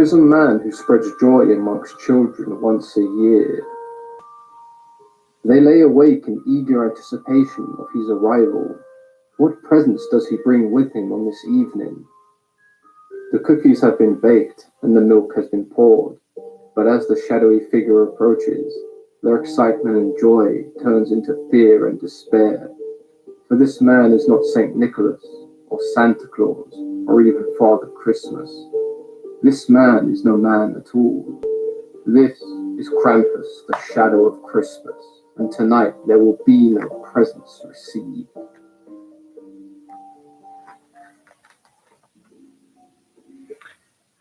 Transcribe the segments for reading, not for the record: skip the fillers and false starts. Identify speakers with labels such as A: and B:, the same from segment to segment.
A: is a man who spreads joy amongst children once a year. They lay awake in eager anticipation of his arrival. What presents does he bring with him on this evening? The cookies have been baked and the milk has been poured, but as the shadowy figure approaches, their excitement and joy turns into fear and despair. For this man is not Saint Nicholas, or Santa Claus, or even Father Christmas. This man is no man at all. This is Krampus, the shadow of Christmas, and tonight there will be no presents received.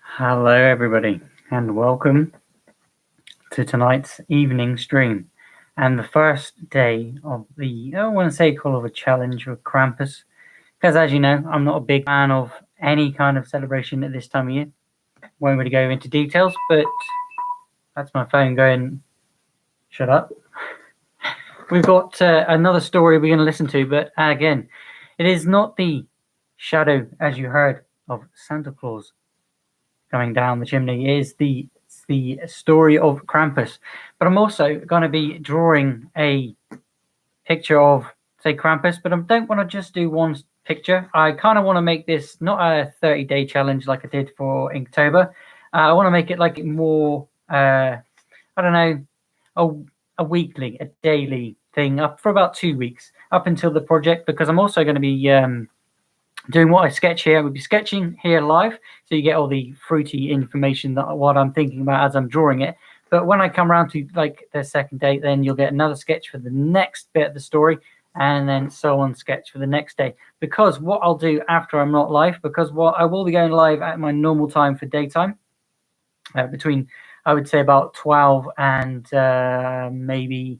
B: Hello everybody, and welcome to tonight's evening stream, and the first day of the, I don't want to say call of a challenge with Krampus, because as you know, I'm not a big fan of any kind of celebration at this time of year. Won't really go into details, but that's my phone going, shut up. We've got another story we're going to listen to, but again, it is not the shadow, as you heard, of Santa Claus coming down the chimney. It is the story of Krampus. But I'm also going to be drawing a picture of, say, Krampus, but I don't want to just do one picture. I kind of want to make this not a 30-day challenge like I did for Inktober. I want to make it like more, I don't know, a weekly, a daily thing up for about 2 weeks up until the project, because I'm also going to be doing what I sketch here. I would be sketching here live, so you get all the fruity information that what I'm thinking about as I'm drawing it. But when I come around to like the second day, then you'll get another sketch for the next bit of the story, and then so on sketch for the next day. Because what I'll do after I'm not live, because what I will be going live at my normal time for daytime, between I would say about 12 and maybe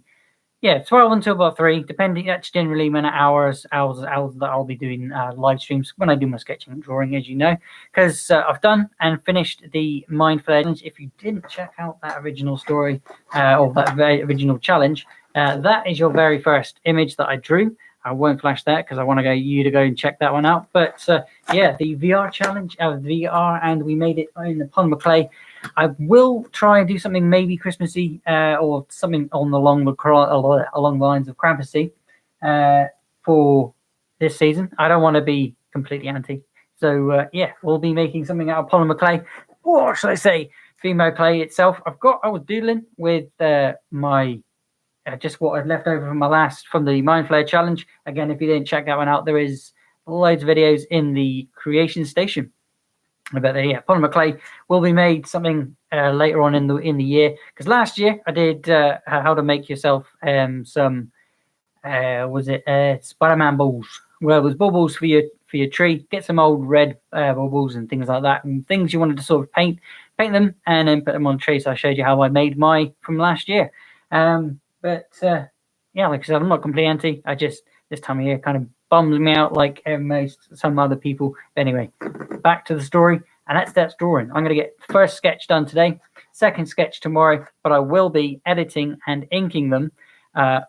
B: 12 until about 3, depending. That's generally when hours that I'll be doing live streams when I do my sketching and drawing, as you know, because I've done and finished the Mind Flare challenge. If you didn't check out that original story or that very original challenge, that is your very first image that I drew. I won't flash that because I want you to go and check that one out. But the VR challenge, VR, and we made it in the polymer clay. I will try and do something maybe Christmassy or something along the lines of Krampusy for this season. I don't want to be completely anti. So we'll be making something out of polymer clay, or should I say female clay itself. I was doodling with my just what I'd left over from the Mind Flare challenge. Again, if you didn't check that one out, there is loads of videos in the creation station. But polymer clay will be made something later on in the year, because last year I did how to make yourself some Spider-Man balls. Well, it was bubbles for your tree. Get some old red bubbles and things like that, and things you wanted to sort of paint them and then put them on trees. So I showed you how I made my from last year. Like I said, I'm not completely anti. I just, this time of year kind of bums me out like some other people. But anyway, back to the story, and that's drawing. I'm going to get the first sketch done today, second sketch tomorrow, but I will be editing and inking them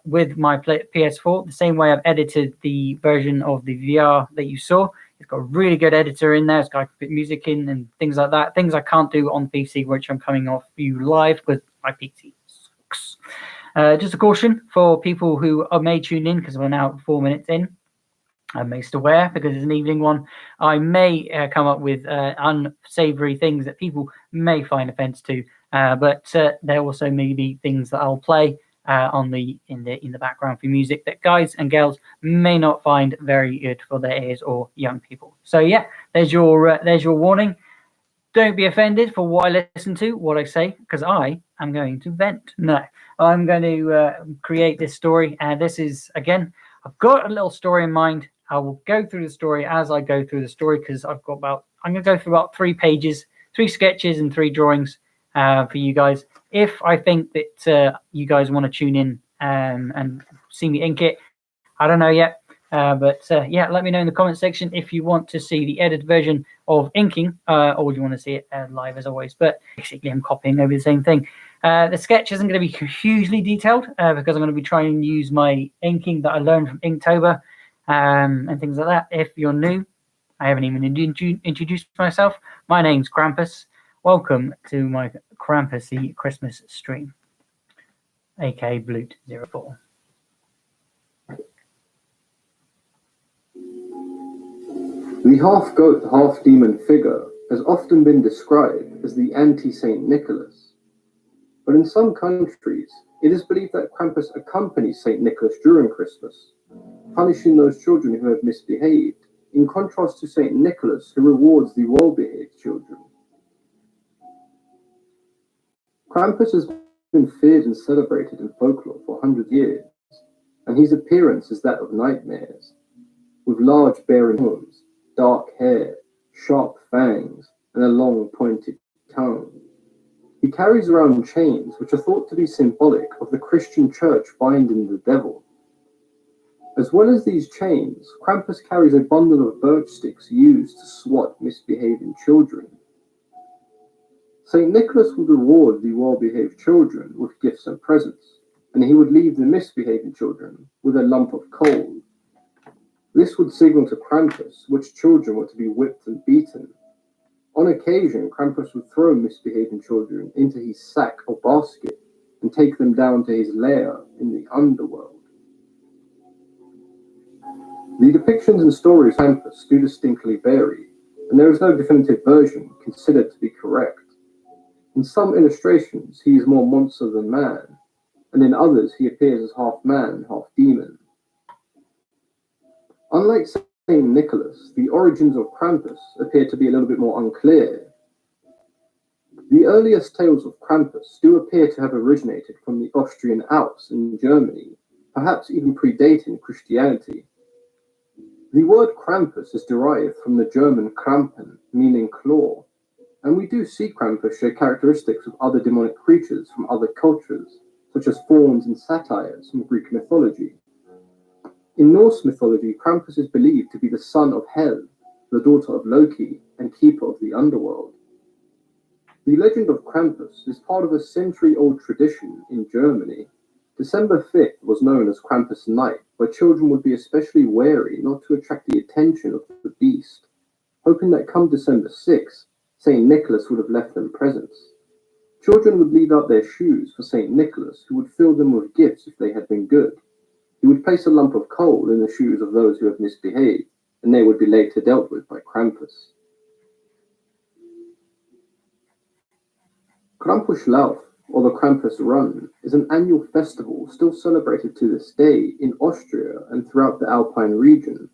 B: with my PS4, the same way I've edited the version of the VR that you saw. It's got a really good editor in there. It's got music in and things like that. Things I can't do on PC, which I'm coming off you live because my PC sucks. Just a caution for people who may tune in, because we're now 4 minutes in. I'm most aware, because it's an evening one, I may come up with unsavory things that people may find offense to, but there also may be things that I'll play in the background for music that guys and girls may not find very good for their ears, or young people. So there's your warning. Don't be offended for what I listen to, what I say, because I am going to vent. No, I'm going to create this story, and this is, again, I've got a little story in mind. I will go through the story as I go through the story, because I'm going to go through about 3 pages, 3 sketches and 3 drawings for you guys. If I think that you guys want to tune in and see me ink it, I don't know yet. But let me know in the comment section if you want to see the edited version of inking, or do you want to see it live as always. But basically, I'm copying over the same thing. The sketch isn't going to be hugely detailed because I'm going to be trying to use my inking that I learned from Inktober and things like that. If you're new, I haven't even introduced myself. My name's Krampus. Welcome to my Krampusy Christmas stream, aka Bloot04.
A: The half-goat, half-demon figure has often been described as the anti-Saint Nicholas. But in some countries, it is believed that Krampus accompanies Saint Nicholas during Christmas, punishing those children who have misbehaved, in contrast to Saint Nicholas, who rewards the well-behaved children. Krampus has been feared and celebrated in folklore for hundreds of years, and his appearance is that of nightmares, with large bearing horns, dark hair, sharp fangs, and a long pointed tongue. He carries around chains which are thought to be symbolic of the Christian church binding the devil. As well as these chains, Krampus carries a bundle of birch sticks used to swat misbehaving children. St. Nicholas would reward the well-behaved children with gifts and presents, and he would leave the misbehaving children with a lump of coal. This would signal to Krampus which children were to be whipped and beaten. On occasion, Krampus would throw misbehaving children into his sack or basket and take them down to his lair in the underworld. The depictions and stories of Krampus do distinctly vary, and there is no definitive version considered to be correct. In some illustrations, he is more monster than man, and in others he appears as half man, half demon. Unlike Saint Nicholas, the origins of Krampus appear to be a little bit more unclear. The earliest tales of Krampus do appear to have originated from the Austrian Alps in Germany, perhaps even predating Christianity. The word Krampus is derived from the German Krampen, meaning claw, and we do see Krampus share characteristics of other demonic creatures from other cultures, such as fauns and satyrs from Greek mythology. In Norse mythology, Krampus is believed to be the son of Hel, the daughter of Loki, and keeper of the underworld. The legend of Krampus is part of a century-old tradition in Germany. December 5th was known as Krampus Night, where children would be especially wary not to attract the attention of the beast, hoping that come December 6th, St. Nicholas would have left them presents. Children would leave out their shoes for St. Nicholas, who would fill them with gifts if they had been good. He would place a lump of coal in the shoes of those who have misbehaved, and they would be later dealt with by Krampus. Krampuslauf, or the Krampus Run, is an annual festival still celebrated to this day in Austria and throughout the Alpine region.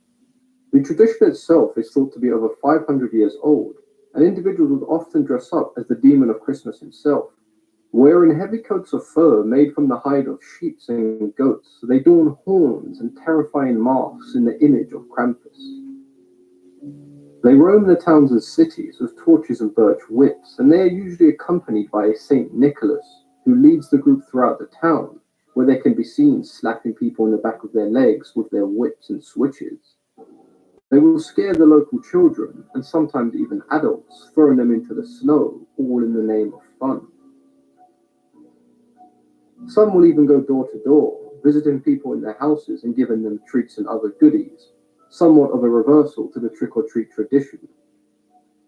A: The tradition itself is thought to be over 500 years old, and individuals would often dress up as the demon of Christmas himself. Wearing heavy coats of fur made from the hide of sheep and goats, they adorn horns and terrifying masks in the image of Krampus. They roam the towns and cities with torches and birch whips, and they are usually accompanied by a Saint Nicholas, who leads the group throughout the town, where they can be seen slapping people in the back of their legs with their whips and switches. They will scare the local children, and sometimes even adults, throwing them into the snow, all in the name of fun. Some will even go door to door, visiting people in their houses and giving them treats and other goodies, somewhat of a reversal to the trick-or-treat tradition.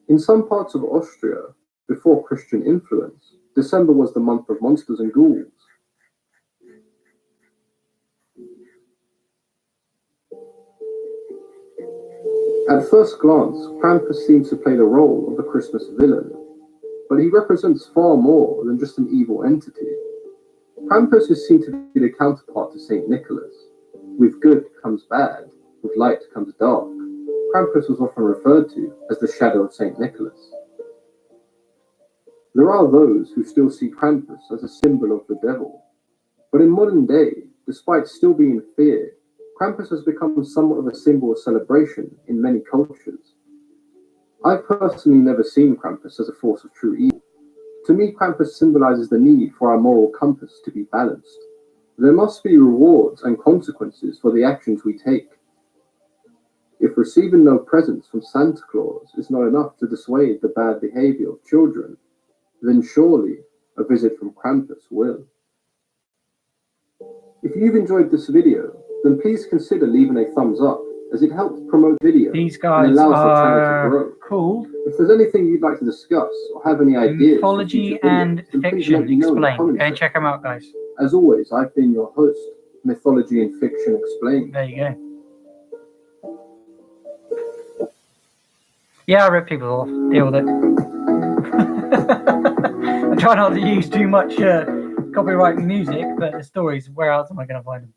A: In some parts of Austria, before Christian influence, December was the month of monsters and ghouls. At first glance, Krampus seems to play the role of the Christmas villain, but he represents far more than just an evil entity. Krampus is seen to be the counterpart to St. Nicholas. With good comes bad, with light comes dark. Krampus was often referred to as the shadow of St. Nicholas. There are those who still see Krampus as a symbol of the devil, but in modern day, despite still being feared, Krampus has become somewhat of a symbol of celebration in many cultures. I've personally never seen Krampus as a force of true evil. To me, Krampus symbolizes the need for our moral compass to be balanced. There must be rewards and consequences for the actions we take. If receiving no presents from Santa Claus is not enough to dissuade the bad behavior of children, then surely a visit from Krampus will. If you've enjoyed this video, then please consider leaving a thumbs up as it helps promote video
B: These
A: and
B: guys
A: allows the channel to
B: are
A: grow.
B: called
A: If there's anything you'd like to discuss or have any ideas for
B: Mythology
A: future videos,
B: and
A: then please
B: Fiction
A: let me know in the
B: Explained.
A: comments
B: Go and
A: section.
B: check them out, guys.
A: As always, I've been your host, Mythology and Fiction Explained.
B: There you go. Yeah, I rip people off. Deal with it. I try not to use too much copyright music, but the stories, where else am I going to find them?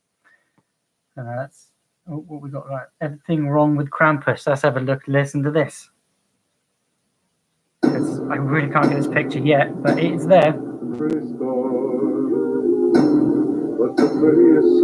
B: That's what we got right. Everything wrong with Krampus. Let's have a look. Listen to this. 'Cause I really can't get this picture yet, but it's there.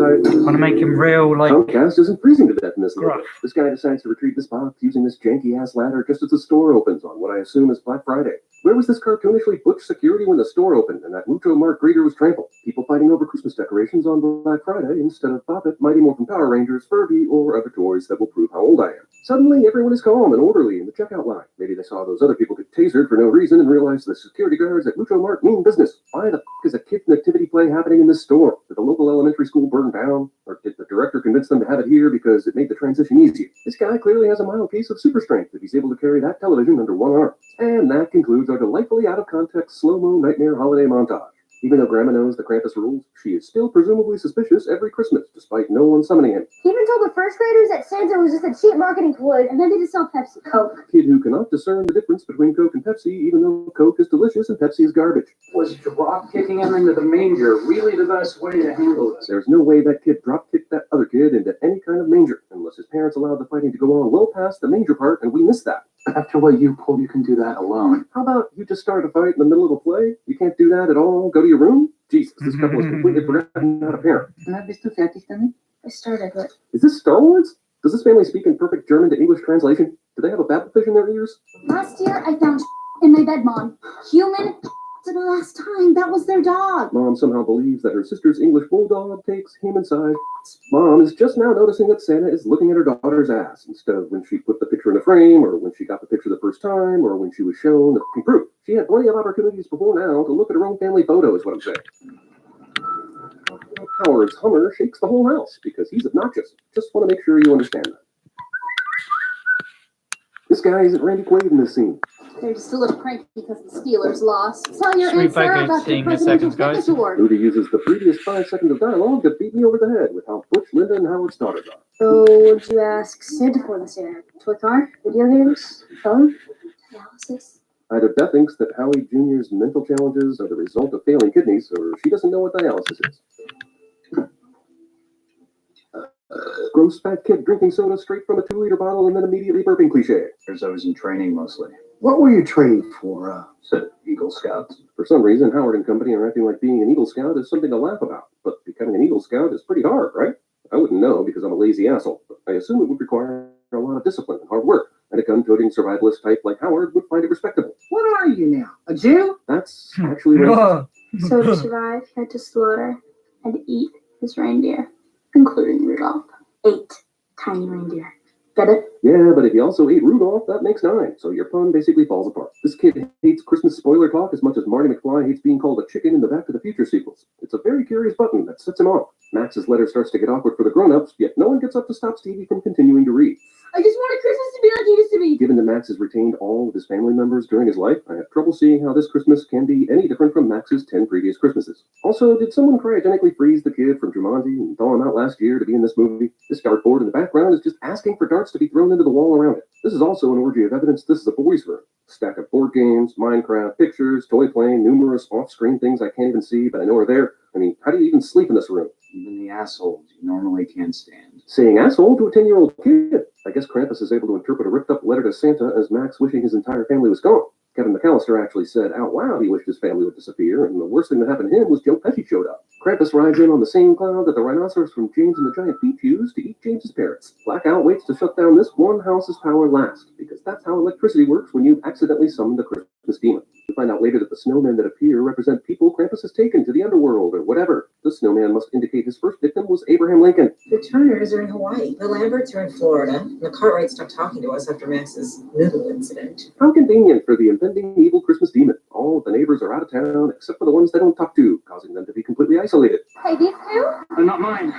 B: I want to make him real, like.
C: Comcast isn't freezing to death in this
B: Gruff.
C: neighborhood. This guy decides to retrieve this box using this janky-ass ladder just as the store opens on what I assume is Black Friday. Where was this cartoonishly butch security when the store opened and that Mucho Mark greeter was trampled? People fighting over Christmas decorations on Black Friday instead of Puppet, Mighty Morphin Power Rangers, Furby, or other toys that will prove how old I am. Suddenly, everyone is calm and orderly in the checkout line. Maybe they saw those other people get tasered for no reason and realized the security guards at Mucho Mark mean business. Why the f*** is a kid nativity play happening in this store? Did the local elementary school burn down? Or did the director convince them to have it here because it made the transition easier? This guy clearly has a mild case of super strength if he's able to carry that television under one arm. And that concludes our delightfully out-of-context slow-mo nightmare holiday montage. Even though Grandma knows the Krampus rules, she is still presumably suspicious every Christmas, despite no one summoning him.
D: He even told the first graders that Santa was just a cheap marketing ploy, and then they just sell Pepsi. Coke.
C: Kid who cannot discern the difference between Coke and Pepsi, even though Coke is delicious and Pepsi is garbage.
E: Was drop kicking him into the manger really the best way to handle this?
C: There's no way that kid drop-kicked that other kid into any kind of manger, unless his parents allowed the fighting to go on well past the manger part, and we missed that.
E: After what you pulled, you can do that alone.
C: How about you just start a fight in the middle of a play? You can't do that at all? Go to your room? Jesus, this couple is completely forgotten how to parent.
E: Bist du fertig damit?
D: I started with.
C: Is this Star Wars? Does this family speak in perfect German to English translation? Do they have a babblefish in their ears?
D: Last year, I found in my bed, Mom. Human to the last time. That was their dog.
C: Mom somehow believes that her sister's English bulldog takes human side. Mom is just now noticing that Santa is looking at her daughter's ass instead of when she put the picture in a frame, or when she got the picture the first time, or when she was shown the proof. She had plenty of opportunities before now to look at her own family photo, is what I'm saying. Howard's Hummer shakes the whole house because he's obnoxious. Just want to make sure you understand that. This guy isn't Randy Quaid in this scene.
D: They're just a little cranky because the Steelers lost. Tell your
B: Sweet
D: Aunt Sarah
B: package,
D: about the
B: seeing the
D: presidential
B: seconds, guys.
D: fitness award.
C: Rudy uses the previous 5 seconds of dialogue to beat me over the head with how butch Linda and Howard's daughters are.
D: So, would you ask Santa for this year? Toy car? Video games? Phone? Analysis?
C: Either Beth thinks that Howie Jr.'s mental challenges are the result of failing kidneys, or she doesn't know what dialysis is. Gross fat kid drinking soda straight from a 2-liter bottle and then immediately burping cliche.
E: I was in training mostly. What were you training for? Said Eagle Scouts.
C: For some reason, Howard and company are acting like being an Eagle Scout is something to laugh about. But becoming an Eagle Scout is pretty hard, right? I wouldn't know because I'm a lazy asshole, but I assume it would require a lot of discipline and hard work. And a gun-toting survivalist type like Howard would find it respectable.
E: What are you now? A Jew?
C: That's actually racist.
D: So to survive, he had to slaughter and eat his reindeer, including Rudolph. 8 tiny reindeer. Get it?
C: Yeah, but if you also ate Rudolph, that makes 9, so your pun basically falls apart. This kid hates Christmas spoiler talk as much as Marty McFly hates being called a chicken in the Back to the Future sequels. It's a very curious button that sets him off. Max's letter starts to get awkward for the grown-ups, yet no one gets up to stop Stevie from continuing to read.
D: I just wanted Christmas to be like it used to be.
C: Given that Max has retained all of his family members during his life, I have trouble seeing how this Christmas can be any different from Max's 10 previous Christmases. Also, did someone cryogenically freeze the kid from Jumanji and thaw him out last year to be in this movie? This dartboard in the background is just asking for darts to be thrown into the wall around it. This is also an orgy of evidence this is a boys' room. A stack of board games, Minecraft, pictures, toy plane, numerous off-screen things I can't even see, but I know are there. I mean, how do you even sleep in this room?
E: Even the assholes you normally can't stand.
C: Saying asshole to a 10-year-old kid. I guess Krampus is able to interpret a ripped-up letter to Santa as Max wishing his entire family was gone. Kevin McAllister actually said out loud he wished his family would disappear, and the worst thing that happened to him was Joe Pesci showed up. Krampus rides in on the same cloud that the rhinoceros from James and the Giant Peach used to eat James's parents. Blackout waits to shut down this one house's power last, because that's how electricity works when you accidentally summon the Christmas demon. We find out later that the snowmen that appear represent people Krampus has taken to the underworld or whatever. The snowman must indicate his first victim was Abraham Lincoln.
F: The Turners are in Hawaii. The Lamberts are in Florida. And the Cartwrights stopped talking to us after Max's noodle incident.
C: How convenient for the impending evil Christmas demon. All of the neighbors are out of town except for the ones they don't talk to, causing them to be completely isolated.
D: Hey, these two?
E: Not mine.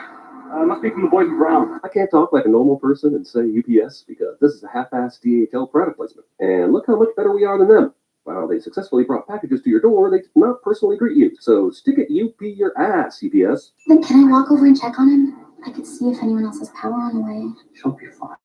E: Must be from the boys in brown.
C: I can't talk like a normal person and say UPS because this is a half-assed DHL product placement. And look how much better we are than them. While they successfully brought packages to your door, they did not personally greet you. So stick it UP your ass, UPS.
D: Then can I walk over and check on him? I could see if anyone else has power on the way.
E: She'll be fine.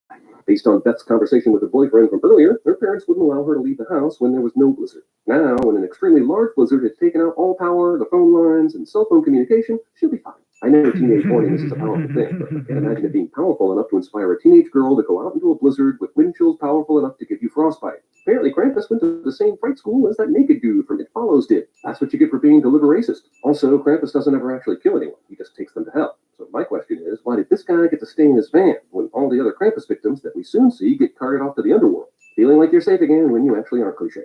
C: Based on Beth's conversation with her boyfriend from earlier, her parents wouldn't allow her to leave the house when there was no blizzard. Now, when an extremely large blizzard had taken out all power, the phone lines, and cell phone communication, she'll be fine. I know teenage horniness is a powerful thing, but I can't imagine it being powerful enough to inspire a teenage girl to go out into a blizzard with wind chills powerful enough to give you frostbite. Apparently, Krampus went to the same fright school as that naked dude from It Follows did. That's what you get for being deliver racist. Also, Krampus doesn't ever actually kill anyone. He just takes them to hell. So my question is, why did this guy get to stay in his van when all the other Krampus victims that we soon see get carted off to the underworld? Feeling like you're safe again when you actually aren't, cliche.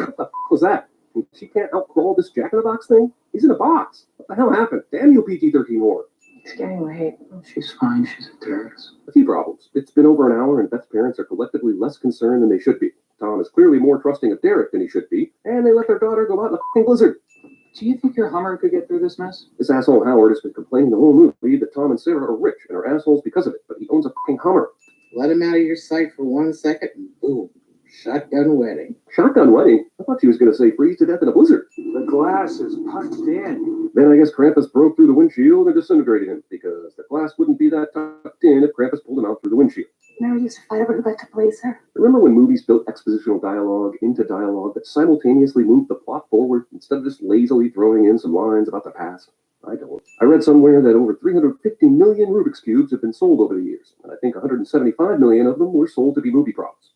C: What the f*** was that? She can't outcrawl this Jack-in-the-Box thing? He's in a box. What the hell happened? Damn you, PG-13 horror.
F: It's getting late.
E: She's fine. She's at Derek's.
C: A few problems. It's been over an hour and Beth's parents are collectively less concerned than they should be. Tom is clearly more trusting of Derek than he should be, and they let their daughter go out in a f***ing blizzard.
E: Do you think your Hummer could get through this mess?
C: This asshole Howard has been complaining the whole movie that Tom and Sarah are rich and are assholes because of it, but he owns a f***ing Hummer.
G: Let him out of your sight for 1 second and boom, shotgun wedding.
C: Shotgun wedding? I thought she was going to say freeze to death in a blizzard.
E: The glass is punched in.
C: Then I guess Krampus broke through the windshield and disintegrated him, because the glass wouldn't be that tucked in if Krampus pulled him out through the windshield.
D: Never used to fight over who got to blazer.
C: Remember when movies built expositional dialogue into dialogue that simultaneously moved the plot forward instead of just lazily throwing in some lines about the past? I don't. I read somewhere that over 350 million Rubik's Cubes have been sold over the years, and I think 175 million of them were sold to be movie props.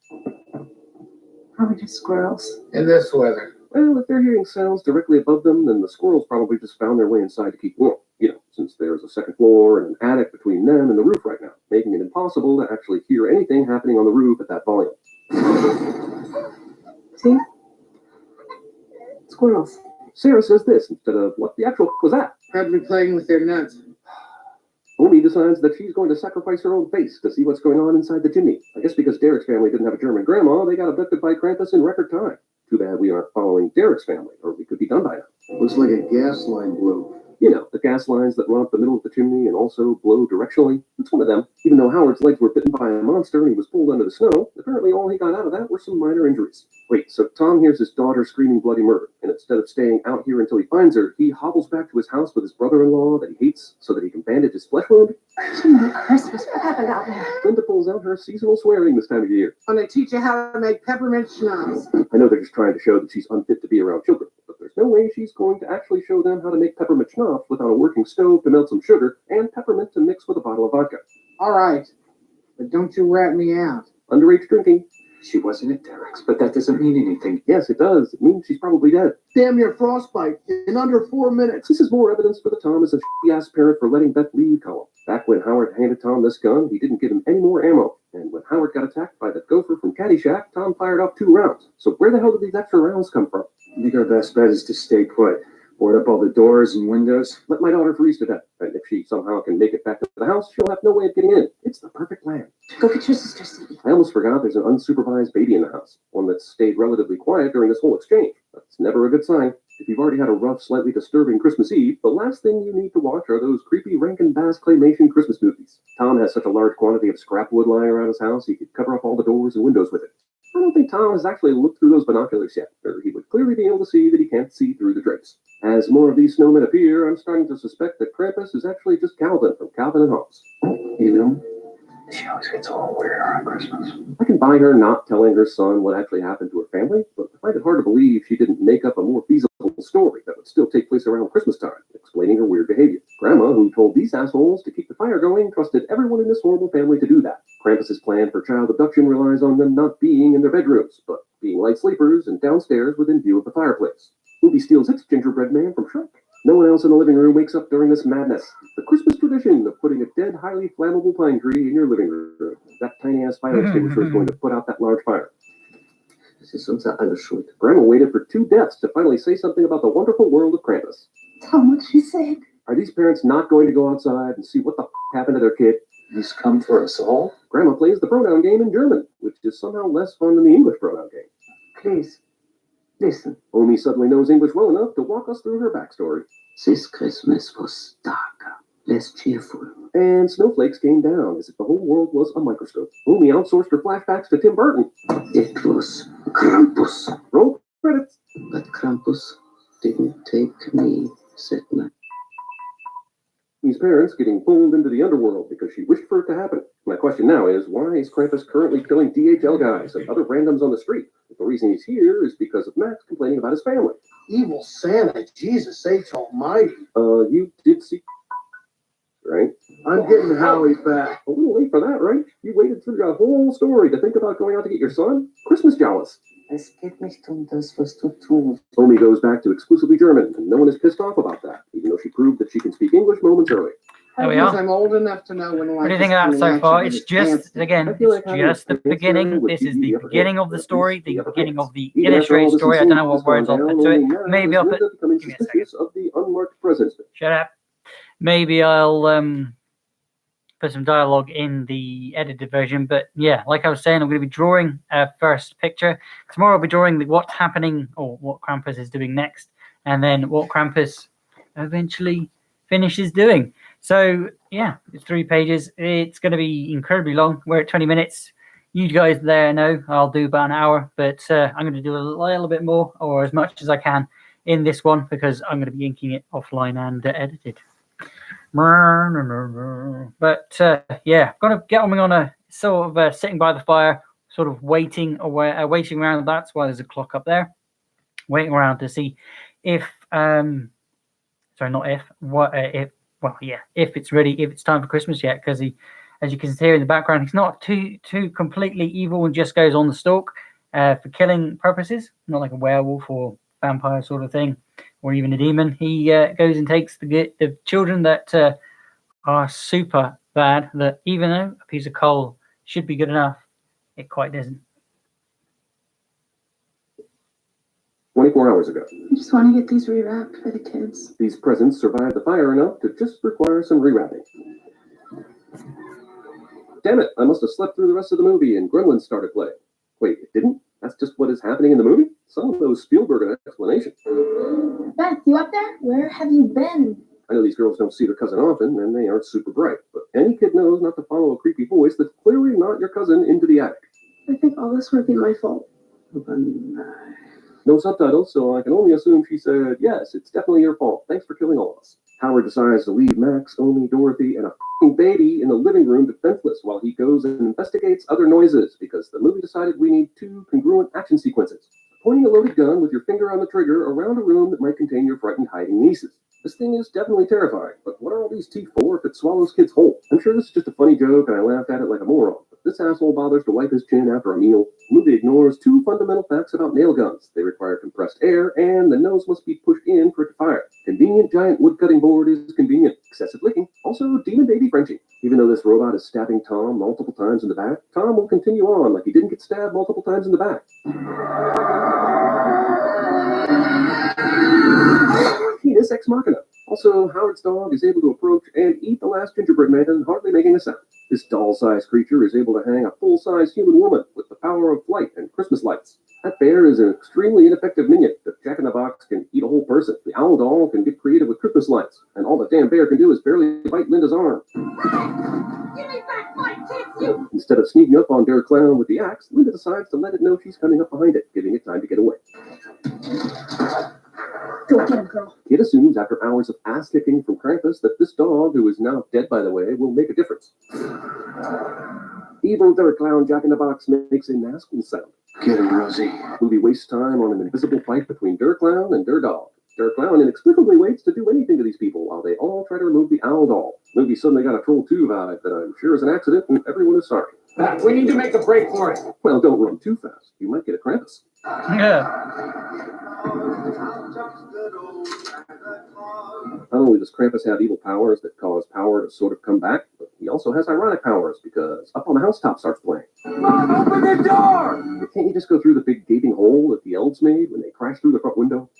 D: Probably just squirrels.
G: In this weather.
C: Well, if they're hearing sounds directly above them, then the squirrels probably just found their way inside to keep warm. You know, since there's a second floor and an attic between them and the roof right now, making it impossible to actually hear anything happening on the roof at that volume.
D: See? Squirrels.
C: Sarah says this instead of, what the actual was that?
G: Probably playing with their nuts.
C: Omi decides that she's going to sacrifice her own face to see what's going on inside the chimney. I guess because Derek's family didn't have a German grandma, they got abducted by Krampus in record time. Too bad we aren't following Derek's family, or we could be done by now.
E: Looks like a gas line blew.
C: You know, the gas lines that run up the middle of the chimney and also blow directionally. It's one of them. Even though Howard's legs were bitten by a monster and he was pulled under the snow, apparently all he got out of that were some minor injuries. Wait, so Tom hears his daughter screaming bloody murder, and instead of staying out here until he finds her, he hobbles back to his house with his brother-in-law that he hates so that he can bandage his flesh wound?
D: Christmas, what happened out there?
C: Linda pulls out her seasonal swearing this time of year.
G: I'm going to teach you how to make peppermint schnapps.
C: I know they're just trying to show that she's unfit to be around children, but there's no way she's going to actually show them how to make peppermint schnapps without a working stove to melt some sugar and peppermint to mix with a bottle of vodka.
G: All right, but don't you rat me out.
C: Underage drinking.
E: She wasn't at Derek's, but that doesn't mean anything.
C: Yes, it does. It means she's probably dead.
G: Damn your frostbite in under 4 minutes.
C: This is more evidence for the Tom as a shitty-ass parent for letting Beth leave column. Back when Howard handed Tom this gun, he didn't give him any more ammo. And when Howard got attacked by the gopher from Caddyshack, Tom fired off 2 rounds. So where the hell did these extra rounds come from?
E: I think our best bet is to stay put. Board up all the doors and windows.
C: Let my daughter freeze to death. And if she somehow can make it back to the house, she'll have no way of getting in. It's the perfect plan.
D: Go get your sister, Stevie.
C: I almost forgot there's an unsupervised baby in the house. One that's stayed relatively quiet during this whole exchange. That's never a good sign. If you've already had a rough, slightly disturbing Christmas Eve, the last thing you need to watch are those creepy Rankin Bass claymation Christmas movies. Tom has such a large quantity of scrap wood lying around his house, he could cover up all the doors and windows with it. I don't think Tom has actually looked through those binoculars yet, or he would clearly be able to see that he can't see through the drapes. As more of these snowmen appear, I'm starting to suspect that Krampus is actually just Calvin from Calvin and Hobbes.
E: You know, she always gets all weird around Christmas.
C: I can buy her not telling her son what actually happened to her family, but I find it hard to believe she didn't make up a more feasible story that would still take place around Christmas time, explaining her weird behavior. Grandma, who told these assholes to keep the fire going, trusted everyone in this horrible family to do that. Krampus's plan for child abduction relies on them not being in their bedrooms, but being light sleepers and downstairs within view of the fireplace. Movie steals its gingerbread man from Shrek. No one else in the living room wakes up during this madness. The Christmas tradition of putting a dead, highly flammable pine tree in your living room. That tiny-ass fire extinguisher is going to put out that large fire. This is some kind of shoot. Grandma waited for 2 deaths to finally say something about the wonderful world of Krampus.
D: Tell me what she said.
C: Are these parents not going to go outside and see what the happened to their kid?
E: He's come for us all.
C: Grandma plays the pronoun game in German, which is somehow less fun than the English pronoun game.
G: Please,
E: Listen,
C: Omi suddenly knows English well enough to walk us through her backstory.
E: this Christmas was darker, less cheerful.
C: And snowflakes came down as if the whole world was a microscope. Omi outsourced her flashbacks to Tim Burton.
E: It was Krampus.
C: Roll credits.
E: But Krampus didn't take me, said night.
C: Omi's parents getting pulled into the underworld because she wished for it to happen. My question now is, why is Krampus currently killing DHL guys and other randoms on the street? If the reason he's here is because of Max complaining about his family.
E: Evil Santa, Jesus H. Almighty.
C: You did see... right?
E: I'm getting Howie back.
C: A little late for that, right? You waited through the whole story to think about going out to get your son? Christmas jealous.
E: Es geht nicht das, was du tust.
C: Omi goes back to exclusively German, and no one is pissed off about that, even though she proved that she can speak English momentarily.
B: There we are.
G: I'm old enough to know when
B: What do you think of that so far? It's just, again, it's just the beginning. This is the beginning of the story, the beginning of the illustrated story. I don't know what words I'll put to it. Maybe I'll put... Give me a second.
C: Of the unmarked presents.
B: Shut up. Maybe I'll put some dialogue in the edited version. But yeah, like I was saying, I'm going to be drawing a first picture. Tomorrow I'll be drawing what's happening or what Krampus is doing next, and then what Krampus eventually finishes doing. So yeah, it's 3 pages. It's going to be incredibly long. We're at 20 minutes. You guys there know I'll do about an hour, but I'm going to do a little bit more or as much as I can in this one because I'm going to be inking it offline and edited. But yeah, going to get on a sort of sitting by the fire, sort of waiting around. That's why there's a clock up there, waiting around to see if if it's ready, if it's time for Christmas yet, because he, as you can hear in the background, he's not too completely evil and just goes on the stalk for killing purposes, not like a werewolf or vampire sort of thing, or even a demon. He goes and takes the children that are super bad, that even though a piece of coal should be good enough, it quite isn't.
C: 24 hours ago.
D: I just want to get these rewrapped for the kids.
C: These presents survived the fire enough to just require some rewrapping. Damn it, I must have slept through the rest of the movie and Gremlins started playing. Wait, it didn't? That's just what is happening in the movie? Some of those Spielberg an explanation.
D: Beth, you up there? Where have you been?
C: I know these girls don't see their cousin often, and they aren't super bright, but any kid knows not to follow a creepy voice that's clearly not your cousin into the attic.
D: I think all this might be my fault.
C: No subtitles, so I can only assume she said, yes, it's definitely your fault. Thanks for killing all of us. Howard decides to leave Max, Omi, Dorothy, and a f***ing baby in the living room defenseless while he goes and investigates other noises because the movie decided we need 2 congruent action sequences. Pointing a loaded gun with your finger on the trigger around a room that might contain your frightened hiding nieces. This thing is definitely terrifying, but what are all these teeth for if it swallows kids whole? I'm sure this is just a funny joke and I laughed at it like a moron, but this asshole bothers to wipe his chin after a meal. The movie ignores 2 fundamental facts about nail guns. They require compressed air, and the nose must be pushed in for it to fire. Convenient giant wood-cutting board is convenient. Excessive licking. Also, demon baby Frenching. Even though this robot is stabbing Tom multiple times in the back, Tom will continue on like he didn't get stabbed multiple times in the back. Penis ex machina. Also, Howard's dog is able to approach and eat the last gingerbread man, hardly making a sound. This doll-sized creature is able to hang a full-size human woman with the power of flight and Christmas lights. That bear is an extremely ineffective minion. The Jack-in-the-Box can eat a whole person. The owl doll can get creative with Christmas lights. And all the damn bear can do is barely bite Linda's arm.
F: Give me back my kids, you!
C: Instead of sneaking up on Der Clown with the axe, Linda decides to let it know she's coming up behind it, giving it time to get away.
D: Go get him, girl.
C: Kid assumes after hours of ass-kicking from Krampus that this dog, who is now dead by the way, will make a difference. Evil Der Clown Jack-in-the-Box makes a masculine sound.
E: Get him, Rosie.
C: Movie wastes time on an invisible fight between Der Clown and Der Dog. Der Clown inexplicably waits to do anything to these people while they all try to remove the owl doll. Movie suddenly got a Troll 2 vibe that I'm sure is an accident and everyone is sorry.
G: We need to make a break for it.
C: Well, don't run too fast. You might get a Krampus.
B: Yeah.
C: Not only does Krampus have evil powers that cause power to sort of come back, but he also has ironic powers because Up on the Housetop starts playing.
H: Mom, open the door!
C: Can't you just go through the big gaping hole that the elves made when they crashed through the front window?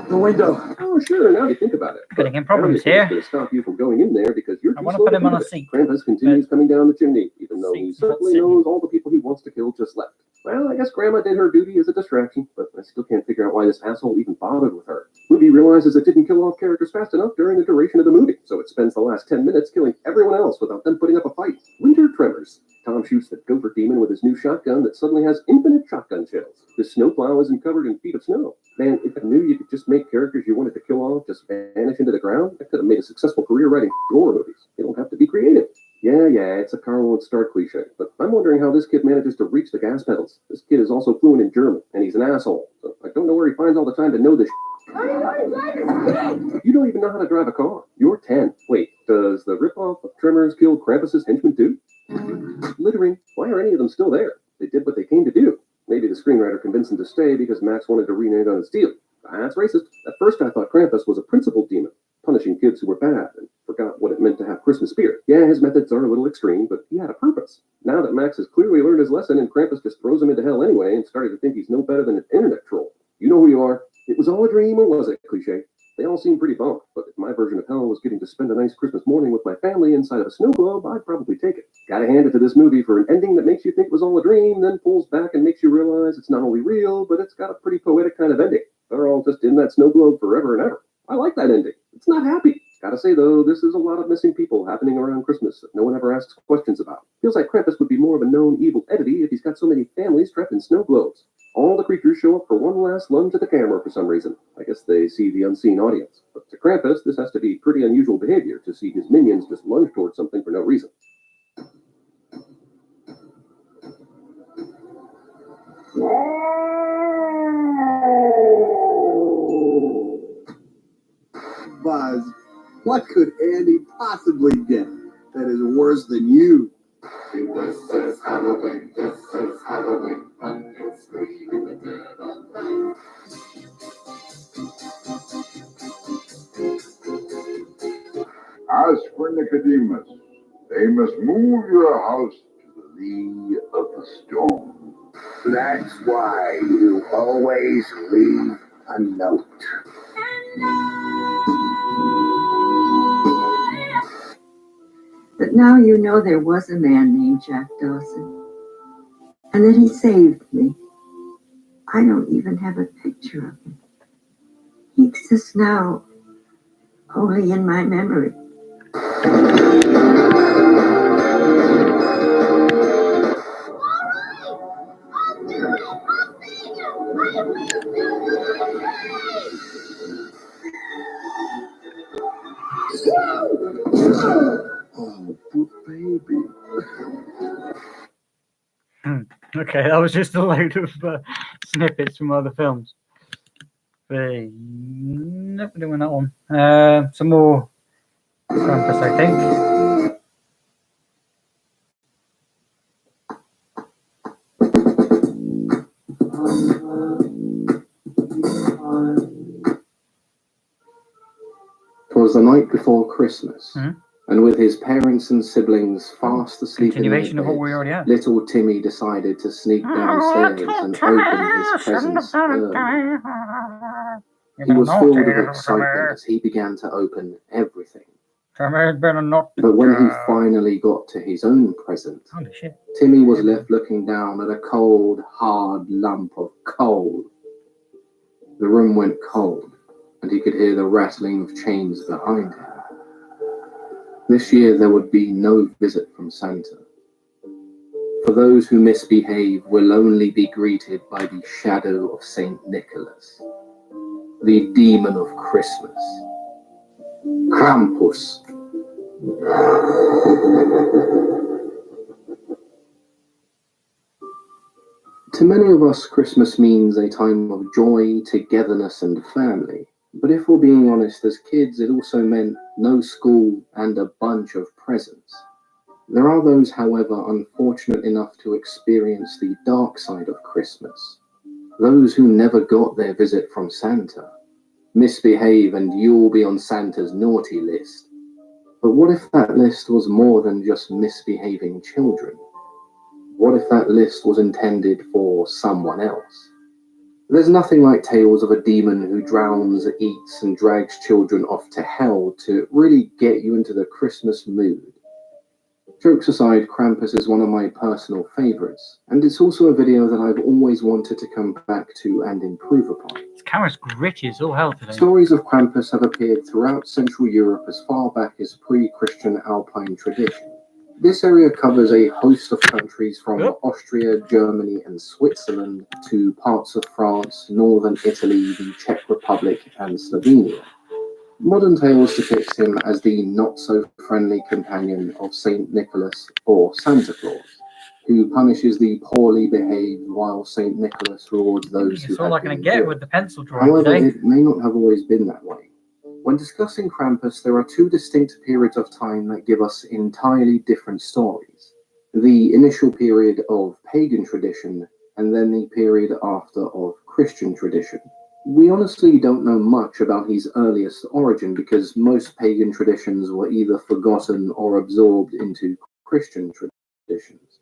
H: The window.
C: Oh, sure, now you think about it.
B: Gonna get problems
C: Apparently it's
B: here.
C: going to stop you from going in there because you're
B: I
C: too
B: want to
C: slow
B: put
C: to
B: him on
C: do
B: a
C: it.
B: seat.
C: Krampus continues coming down the chimney, even though he
B: Seat's not
C: certainly
B: sitting.
C: knows all the people he wants to kill just left. Well, I guess Grandma did her duty as a distraction, but I still can't figure out why this asshole even bothered with her. Movie realizes it didn't kill off characters fast enough during the duration of the movie, so it spends the last 10 minutes killing everyone else without them putting up a fight. Winter Tremors. Tom shoots the gopher demon with his new shotgun that suddenly has infinite shotgun shells. The snowplow isn't covered in feet of snow. Man, if I knew you could just make characters you wanted to kill off just vanish into the ground, I could have made a successful career writing horror movies. You don't have to be creative. Yeah, it's a Carl and Star cliche, but I'm wondering how this kid manages to reach the gas pedals. This kid is also fluent in German, and he's an asshole, so I don't know where he finds all the time to know this You don't even know how to drive a car. You're 10. Wait, does the ripoff of Tremors kill Krampus's henchmen too? Littering. Why are any of them still there? They did what they came to do. Maybe the screenwriter convinced them to stay because Max wanted to renege on his deal. That's racist. At first I thought Krampus was a principled demon, punishing kids who were bad, and forgot what it meant to have Christmas spirit. Yeah, his methods are a little extreme, but he had a purpose. Now that Max has clearly learned his lesson and Krampus just throws him into hell anyway and started to think he's no better than an internet troll. You know who you are. It was all a dream, or was it? Cliche. They all seem pretty bummed, but if my version of hell was getting to spend a nice Christmas morning with my family inside of a snow globe, I'd probably take it. Gotta hand it to this movie for an ending that makes you think it was all a dream, then pulls back and makes you realize it's not only real, but it's got a pretty poetic kind of ending. They're all just in that snow globe forever and ever. I like that ending. It's not happy. Gotta say, though, this is a lot of missing people happening around Christmas that no one ever asks questions about. Feels like Krampus would be more of a known evil entity if he's got so many families trapped in snow globes. All the creatures show up for one last lunge at the camera for some reason. I guess they see the unseen audience. But to Krampus, this has to be pretty unusual behavior to see his minions just lunge towards something for no reason.
E: Buzz, what could Andy possibly get that is worse than you?
H: This is Halloween, and it's screaming the dead of night. As for Nicodemus, they must move your house to the lee of the storm. That's why you always leave a note.
I: But now you know there was a man named Jack Dawson, and that he saved me. I don't even have a picture of him. He exists now only in my memory.
E: Oh, poor baby.
B: Okay, that was just a load of snippets from other films. But never doing that one. Some more Krampus, I think.
A: Twas the night before Christmas,
B: Mhm.
A: and with his parents and siblings fast asleep in their
B: Continuation of what we already
A: beds,
B: had.
A: little Timmy decided to sneak downstairs and open his presents early. He was filled with excitement as he began to open everything. But when he finally got to his own present,
B: Holy shit.
A: Timmy was left looking down at a cold, hard lump of coal. The room went cold, and he could hear the rattling of chains behind him. This year there would be no visit from Santa. For those who misbehave will only be greeted by the shadow of Saint Nicholas, the demon of Christmas, Crampuse. To many of us, Christmas means a time of joy, togetherness, and family. But if we're being honest, as kids, it also meant no school and a bunch of presents. There are those, however, unfortunate enough to experience the dark side of Christmas. Those who never got their visit from Santa. Misbehave and you'll be on Santa's naughty list. But what if that list was more than just misbehaving children? What if that list was intended for someone else? There's nothing like tales of a demon who drowns, eats, and drags children off to hell to really get you into the Christmas mood. Jokes aside, Krampus is one of my personal favourites, and it's also a video that I've always wanted to come back to and improve upon.
B: This camera's gritty as all hell today.
A: Stories of Krampus have appeared throughout Central Europe as far back as pre-Christian Alpine tradition. This area covers a host of countries from Austria, Germany, and Switzerland to parts of France, northern Italy, the Czech Republic, and Slovenia. Modern tales depict him as the not-so-friendly companion of Saint Nicholas or Santa Claus, who punishes the poorly behaved while Saint Nicholas rewards those who
B: It's all
A: have
B: I'm going
A: been
B: to get
A: good.
B: with the pencil drawing
A: However,
B: today.
A: it may not have always been that way. When discussing Krampus, there are two distinct periods of time that give us entirely different stories. The initial period of pagan tradition, and then the period after of Christian tradition. We honestly don't know much about his earliest origin because most pagan traditions were either forgotten or absorbed into Christian traditions.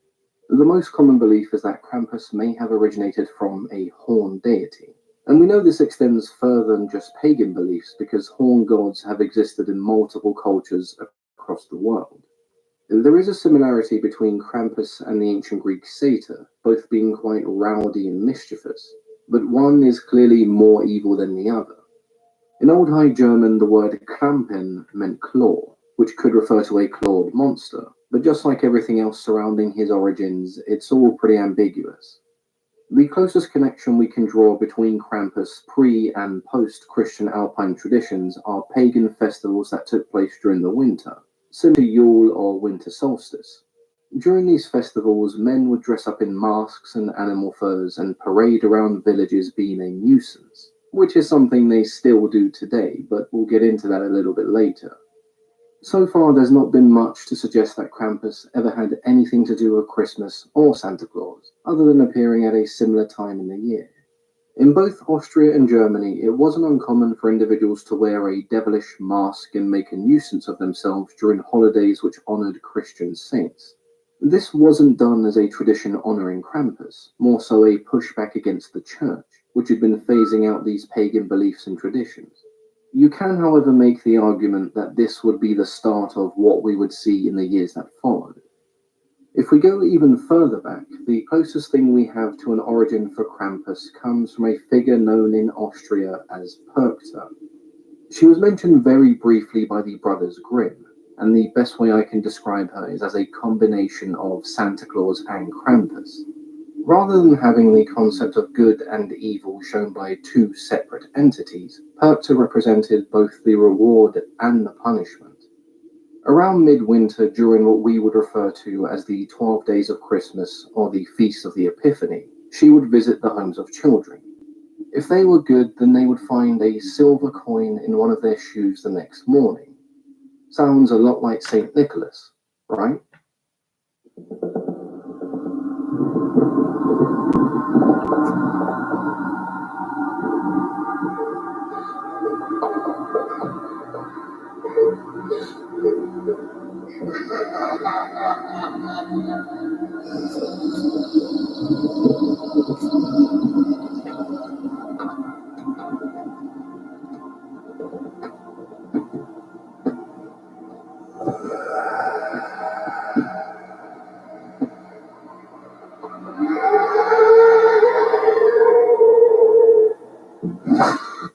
A: The most common belief is that Krampus may have originated from a horn deity. And we know this extends further than just pagan beliefs because horn gods have existed in multiple cultures across the world. There is a similarity between Krampus and the ancient Greek satyr, both being quite rowdy and mischievous, but one is clearly more evil than the other. In Old High German, the word Krampen meant claw, which could refer to a clawed monster, but just like everything else surrounding his origins, it's all pretty ambiguous. The closest connection we can draw between Krampus pre- and post-Christian Alpine traditions are pagan festivals that took place during the winter, similar to Yule or winter solstice. During these festivals, men would dress up in masks and animal furs and parade around villages being a nuisance, which is something they still do today, but we'll get into that a little bit later. So far, there's not been much to suggest that Krampus ever had anything to do with Christmas or Santa Claus, other than appearing at a similar time in the year. In both Austria and Germany, it wasn't uncommon for individuals to wear a devilish mask and make a nuisance of themselves during holidays which honored Christian saints. This wasn't done as a tradition honoring Krampus, more so a pushback against the church, which had been phasing out these pagan beliefs and traditions. You can, however, make the argument that this would be the start of what we would see in the years that followed. If we go even further back, the closest thing we have to an origin for Krampus comes from a figure known in Austria as Perkta. She was mentioned very briefly by the brothers Grimm, and the best way I can describe her is as a combination of Santa Claus and Krampus. Rather than having the concept of good and evil shown by two separate entities, Perkta represented both the reward and the punishment. Around midwinter, during what we would refer to as the 12 Days of Christmas or the Feast of the Epiphany, she would visit the homes of children. If they were good, then they would find a silver coin in one of their shoes the next morning. Sounds a lot like St. Nicholas, right?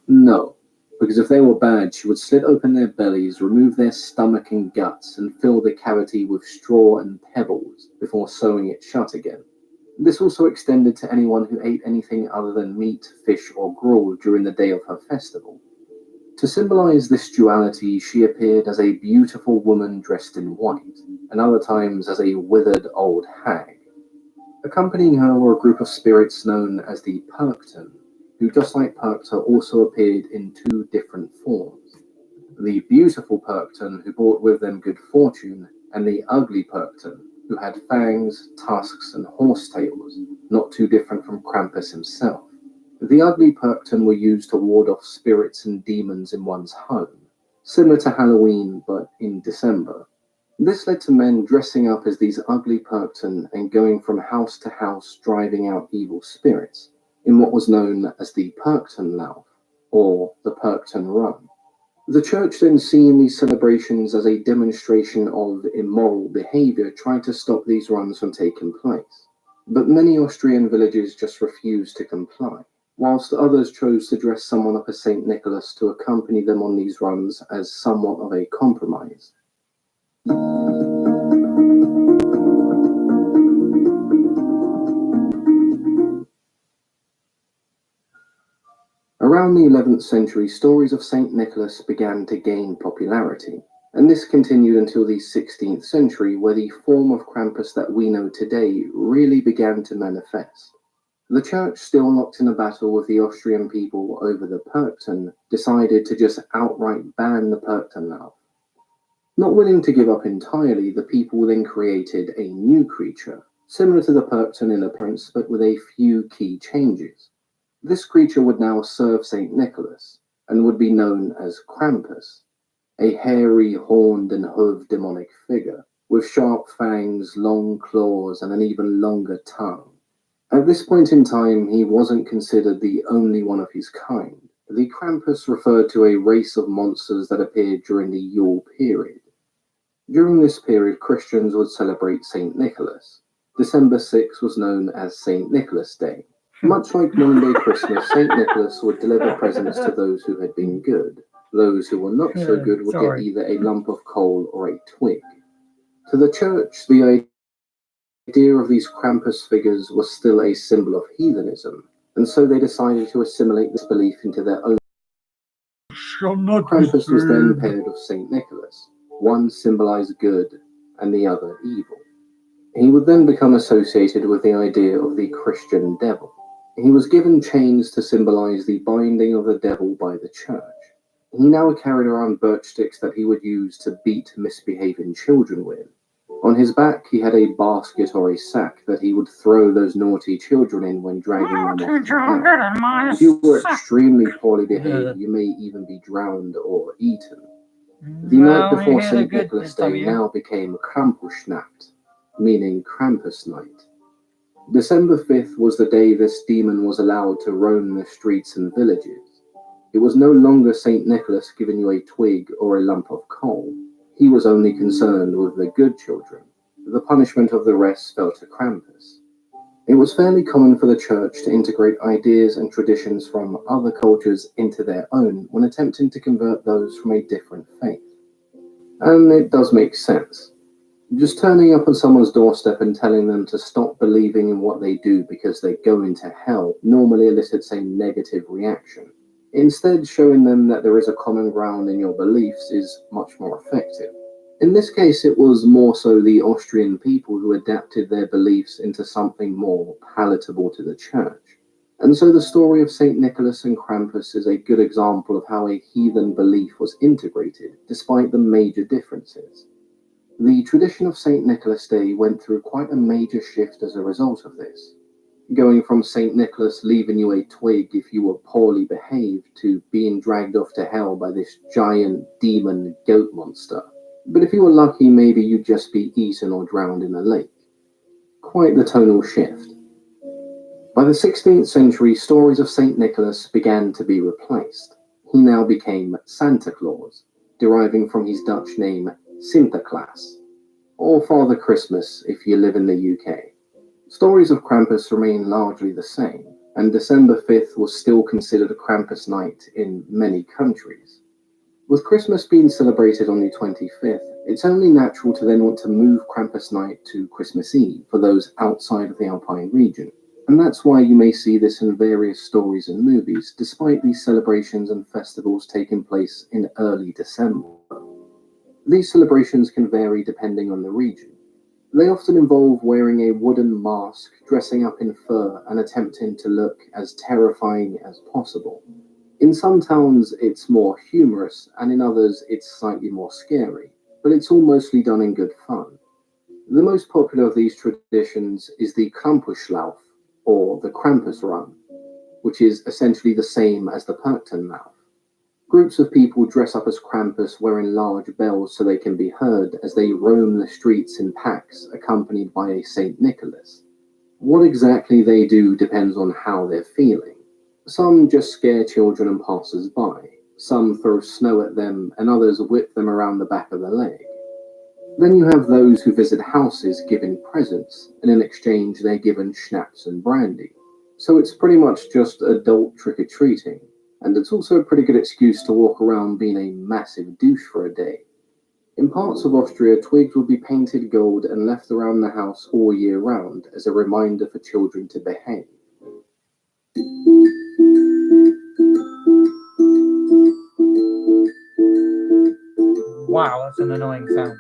A: No, because if they were bad, she would slit open their bellies, remove their stomach and guts, and fill the cavity with straw and pebbles before sewing it shut again. This also extended to anyone who ate anything other than meat, fish, or gruel during the day of her festival. To symbolize this duality, she appeared as a beautiful woman dressed in white, and other times as a withered old hag. Accompanying her were a group of spirits known as the Perkten, who, just like Perkta, also appeared in two different forms. The beautiful Perkten, who brought with them good fortune, and the ugly Perkten, who had fangs, tusks, and horse tails, not too different from Krampus himself. The ugly Perkten were used to ward off spirits and demons in one's home. similar to Halloween but in December. This led to men dressing up as these ugly Perkton and going from house to house driving out evil spirits in what was known as the Perkton Lauf, or the Perkton Run. The church then seen these celebrations as a demonstration of immoral behaviour, trying to stop these runs from taking place. But many Austrian villages just refused to comply, whilst others chose to dress someone up as St. Nicholas to accompany them on these runs as somewhat of a compromise. Around the 11th century, stories of St. Nicholas began to gain popularity, and this continued until the 16th century, where the form of Krampus that we know today really began to manifest. The church, still locked in a battle with the Austrian people over the Perkton, decided to just outright ban the Perktonlauf. Not willing to give up entirely, the people then created a new creature, similar to the Perkton in appearance but with a few key changes. This creature would now serve St. Nicholas, and would be known as Krampus, a hairy, horned and hooved demonic figure, with sharp fangs, long claws, and an even longer tongue. At this point in time, he wasn't considered the only one of his kind. The Krampus referred to a race of monsters that appeared during the Yule period. During this period, Christians would celebrate St. Nicholas. December 6 was known as St. Nicholas Day. Much like modern-day Christmas, St. Nicholas would deliver presents to those who had been good. Those who were not so good would get either a lump of coal or a twig. To the church, the idea of these Krampus figures was still a symbol of heathenism, and so they decided to assimilate this belief into their own. Krampus was then paired with St. Nicholas. One symbolized good, and the other evil. He would then become associated with the idea of the Christian devil. He was given chains to symbolize the binding of the devil by the church. He now carried around birch sticks that he would use to beat misbehaving children with. On his back, he had a basket or a sack that he would throw those naughty children in when dragging them off to hell. If you were extremely poorly behaved, you may even be drowned or eaten. The night before St. Nicholas Day now became Krampusnacht, meaning Krampus night. December 5th was the day this demon was allowed to roam the streets and villages. It was no longer St. Nicholas giving you a twig or a lump of coal. He was only concerned with the good children. The punishment of the rest fell to Krampus. It was fairly common for the church to integrate ideas and traditions from other cultures into their own when attempting to convert those from a different faith. And it does make sense. Just turning up on someone's doorstep and telling them to stop believing in what they do because they're going to hell normally elicits a negative reaction. Instead, showing them that there is a common ground in your beliefs is much more effective. In this case, it was more so the Austrian people who adapted their beliefs into something more palatable to the church. And so the story of St. Nicholas and Krampus is a good example of how a heathen belief was integrated, despite the major differences. The tradition of St. Nicholas Day went through quite a major shift as a result of this, going from St. Nicholas leaving you a twig if you were poorly behaved to being dragged off to hell by this giant demon goat monster. But if you were lucky, maybe you'd just be eaten or drowned in a lake. Quite the tonal shift. By the 16th century, stories of St. Nicholas began to be replaced. He now became Santa Claus, deriving from his Dutch name Sinterklaas, or Father Christmas if you live in the UK. Stories of Krampus remain largely the same, and December 5th was still considered a Krampus night in many countries. With Christmas being celebrated on the 25th, it's only natural to then want to move Krampus night to Christmas Eve for those outside of the Alpine region. And that's why you may see this in various stories and movies, despite these celebrations and festivals taking place in early December. These celebrations can vary depending on the region. They often involve wearing a wooden mask, dressing up in fur, and attempting to look as terrifying as possible. In some towns, it's more humorous, and in others, it's slightly more scary, but it's all mostly done in good fun. The most popular of these traditions is the Krampuslauf, or the Krampus Run, which is essentially the same as the Perktonlauf. Groups of people dress up as Krampus wearing large bells so they can be heard as they roam the streets in packs accompanied by a St. Nicholas. What exactly they do depends on how they're feeling. Some just scare children and passers-by, some throw snow at them, and others whip them around the back of the leg. Then you have those who visit houses giving presents, and in exchange they're given schnapps and brandy. So it's pretty much just adult trick-or-treating, and it's also a pretty good excuse to walk around being a massive douche for a day. In parts of Austria, twigs will be painted gold and left around the house all year round as a reminder for children to behave.
B: Wow, that's an annoying sound.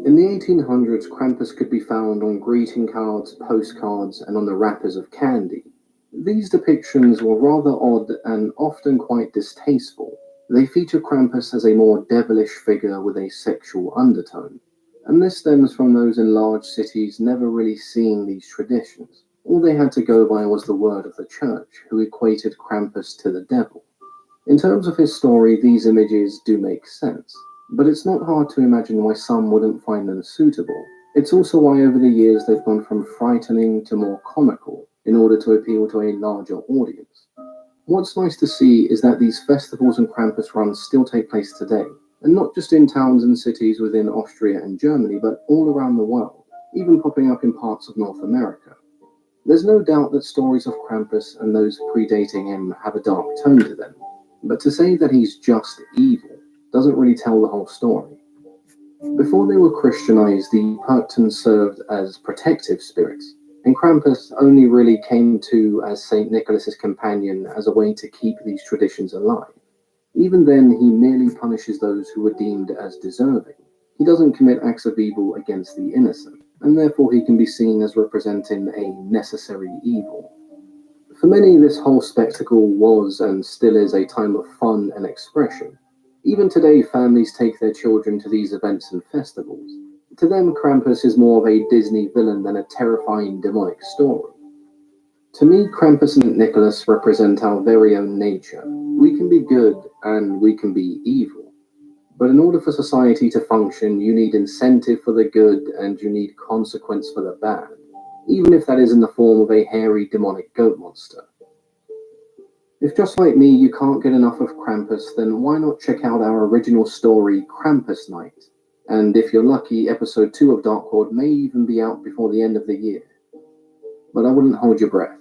A: In the 1800s, Krampus could be found on greeting cards, postcards, and on the wrappers of candy. These depictions were rather odd and often quite distasteful. They feature Krampus as a more devilish figure with a sexual undertone, and this stems from those in large cities never really seeing these traditions. All they had to go by was the word of the church, who equated Krampus to the devil. In terms of his story, these images do make sense, but it's not hard to imagine why some wouldn't find them suitable. It's also why over the years they've gone from frightening to more comical in order to appeal to a larger audience. What's nice to see is that these festivals and Krampus runs still take place today, and not just in towns and cities within Austria and Germany, but all around the world, even popping up in parts of North America. There's no doubt that stories of Krampus and those predating him have a dark tone to them, but to say that he's just evil doesn't really tell the whole story. Before they were Christianized, the Purtons served as protective spirits, and Krampus only really came to as St. Nicholas's companion as a way to keep these traditions alive. Even then, he merely punishes those who were deemed as deserving. He doesn't commit acts of evil against the innocent, and therefore he can be seen as representing a necessary evil. For many, this whole spectacle was and still is a time of fun and expression. Even today, families take their children to these events and festivals. To them, Krampus is more of a Disney villain than a terrifying demonic story. To me, Krampus and Nicholas represent our very own nature. We can be good and we can be evil. But in order for society to function, you need incentive for the good and you need consequence for the bad, even if that is in the form of a hairy demonic goat monster. If just like me, you can't get enough of Krampus, then why not check out our original story, Krampus Night? And if you're lucky, episode 2 of Dark Horde may even be out before the end of the year. But I wouldn't hold your breath.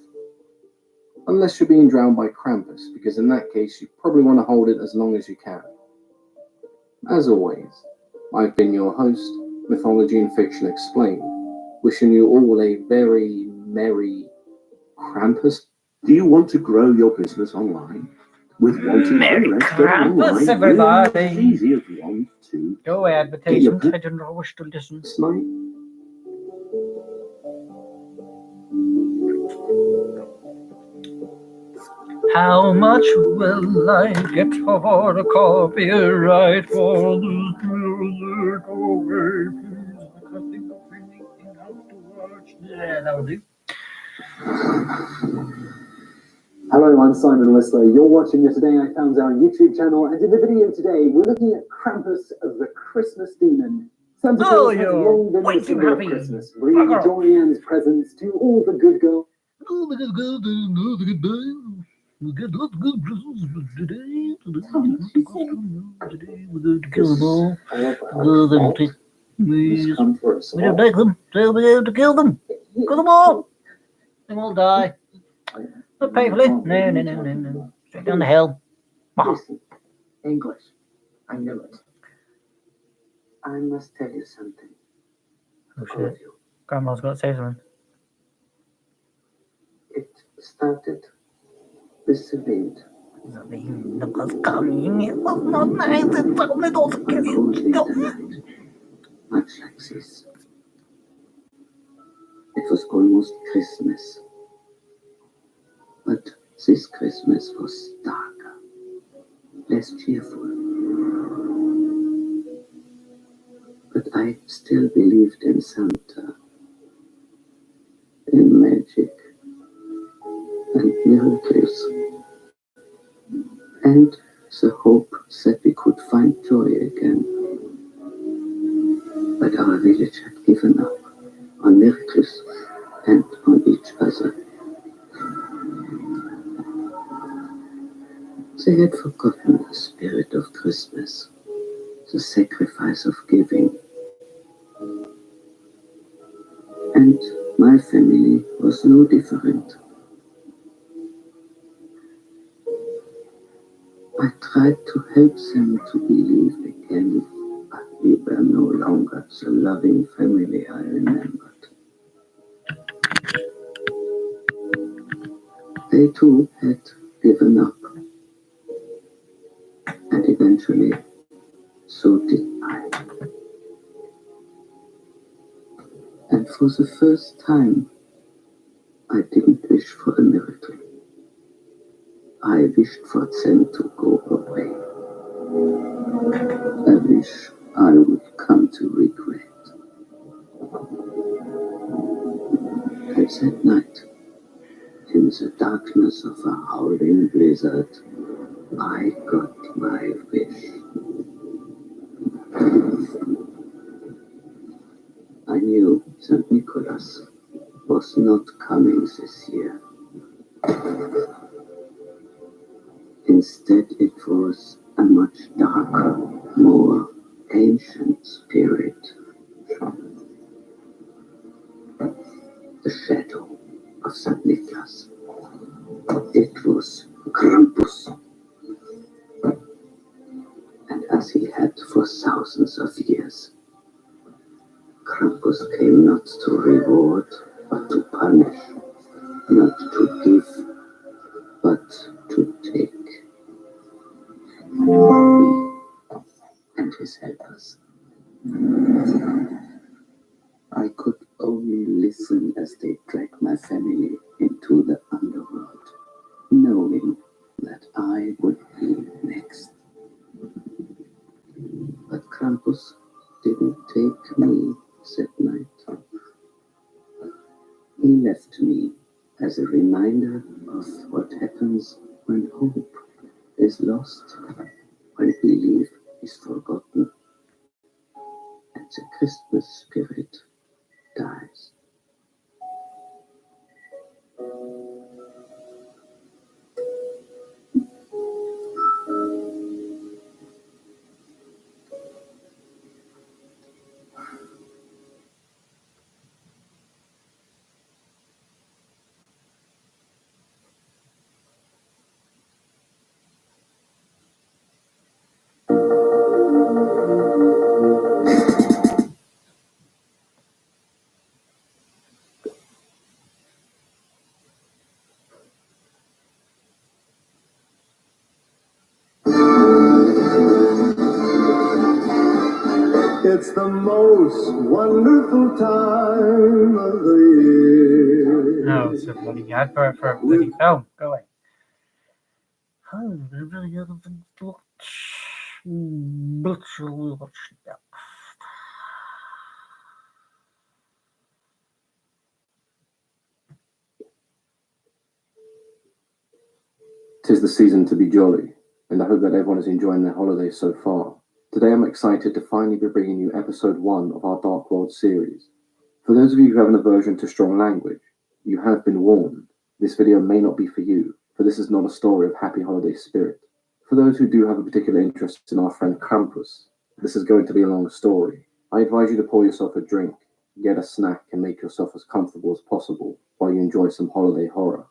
A: Unless you're being drowned by Krampus, because in that case, you probably want to hold it as long as you can. As always, I've been your host, Mythology and Fiction Explained, wishing you all a very merry Krampus.
C: Do you want to grow your business online? With
B: Merry Krampus, everybody!
C: It's easy if you want to.
B: Go advertisement, I don't know which to listen.
C: Smite.
B: How much will I get for the copyright for this music? Okay, please. I can't think of anything else to watch. Yeah, that'll do.
J: Hello, I'm Simon Whistler. You're watching the Today I Found Our YouTube channel, and in the video today, we're looking at Krampus, the Christmas demon. Santa Claus has long been the symbol of Christmas, bringing joy and presents to all the good girls.
B: All the good girls, all the good boys. We got lots of good presents today. Today we're going to kill them all. We don't like them, so we're going to kill them. Kill them all. They all die. Not painfully. No. Straight down the hill.
I: Listen, English. I know it. I must tell you something.
B: Oh shit. Grandma's got to say something.
I: It started with the wind.
B: The wind was coming. It was not nice. It sounded all together.
I: Much like this. It was almost Christmas. But this Christmas was darker, less cheerful. But I still believed in Santa, in magic, and miracles. and the hope that we could find joy again. But our village had given up on miracles and on each other. They had forgotten the spirit of Christmas, the sacrifice of giving. And my family was no different. I tried to help them to believe again, but we were no longer the loving family I remembered. They too had given up. And eventually, so did I. And for the first time, I didn't wish for a miracle. I wished for them to go away. I wish I would come to regret. And that night, in the darkness of a howling blizzard, I got my wish. I knew St. Nicholas was not coming this year. Instead, it was a much darker, more ancient spirit. The shadow of St. Nicholas. It was Crampuse. And as he had for thousands of years, Crampuse came not to reward, but to punish, not to give, but to take. He and his helpers. I could only listen as they dragged my family into the underworld, knowing that I would be next. But Crampuse didn't take me that night. He left me as a reminder of what happens when hope is lost, when belief is forgotten, and the Christmas spirit dies.
E: It's the most wonderful time of the year.
B: No, it's a bloody advert for a bloody film. Go away.
A: Tis the season to be jolly, and I hope that everyone is enjoying their holidays so far. Today I'm excited to finally be bringing you episode 1 of our Dark World series. For those of you who have an aversion to strong language, you have been warned. This video may not be for you, for this is not a story of happy holiday spirit. For those who do have a particular interest in our friend Crampuse, this is going to be a long story. I advise you to pour yourself a drink, get a snack, and make yourself as comfortable as possible while you enjoy some holiday horror.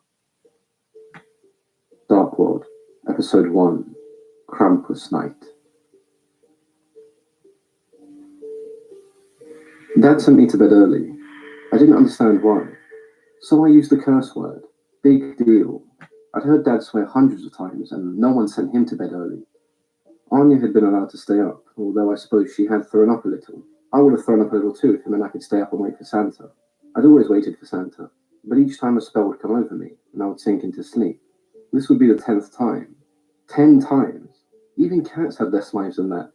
A: Dark World, Episode 1, Crampuse Night. Dad sent me to bed early. I didn't understand why. So I used the curse word. Big deal. I'd heard Dad swear hundreds of times, and no one sent him to bed early. Anya had been allowed to stay up, although I suppose she had thrown up a little. I would have thrown up a little too if it meant I could stay up and wait for Santa. I'd always waited for Santa, but each time a spell would come over me, and I would sink into sleep. This would be the 10th time. 10 times. Even cats have less lives than that.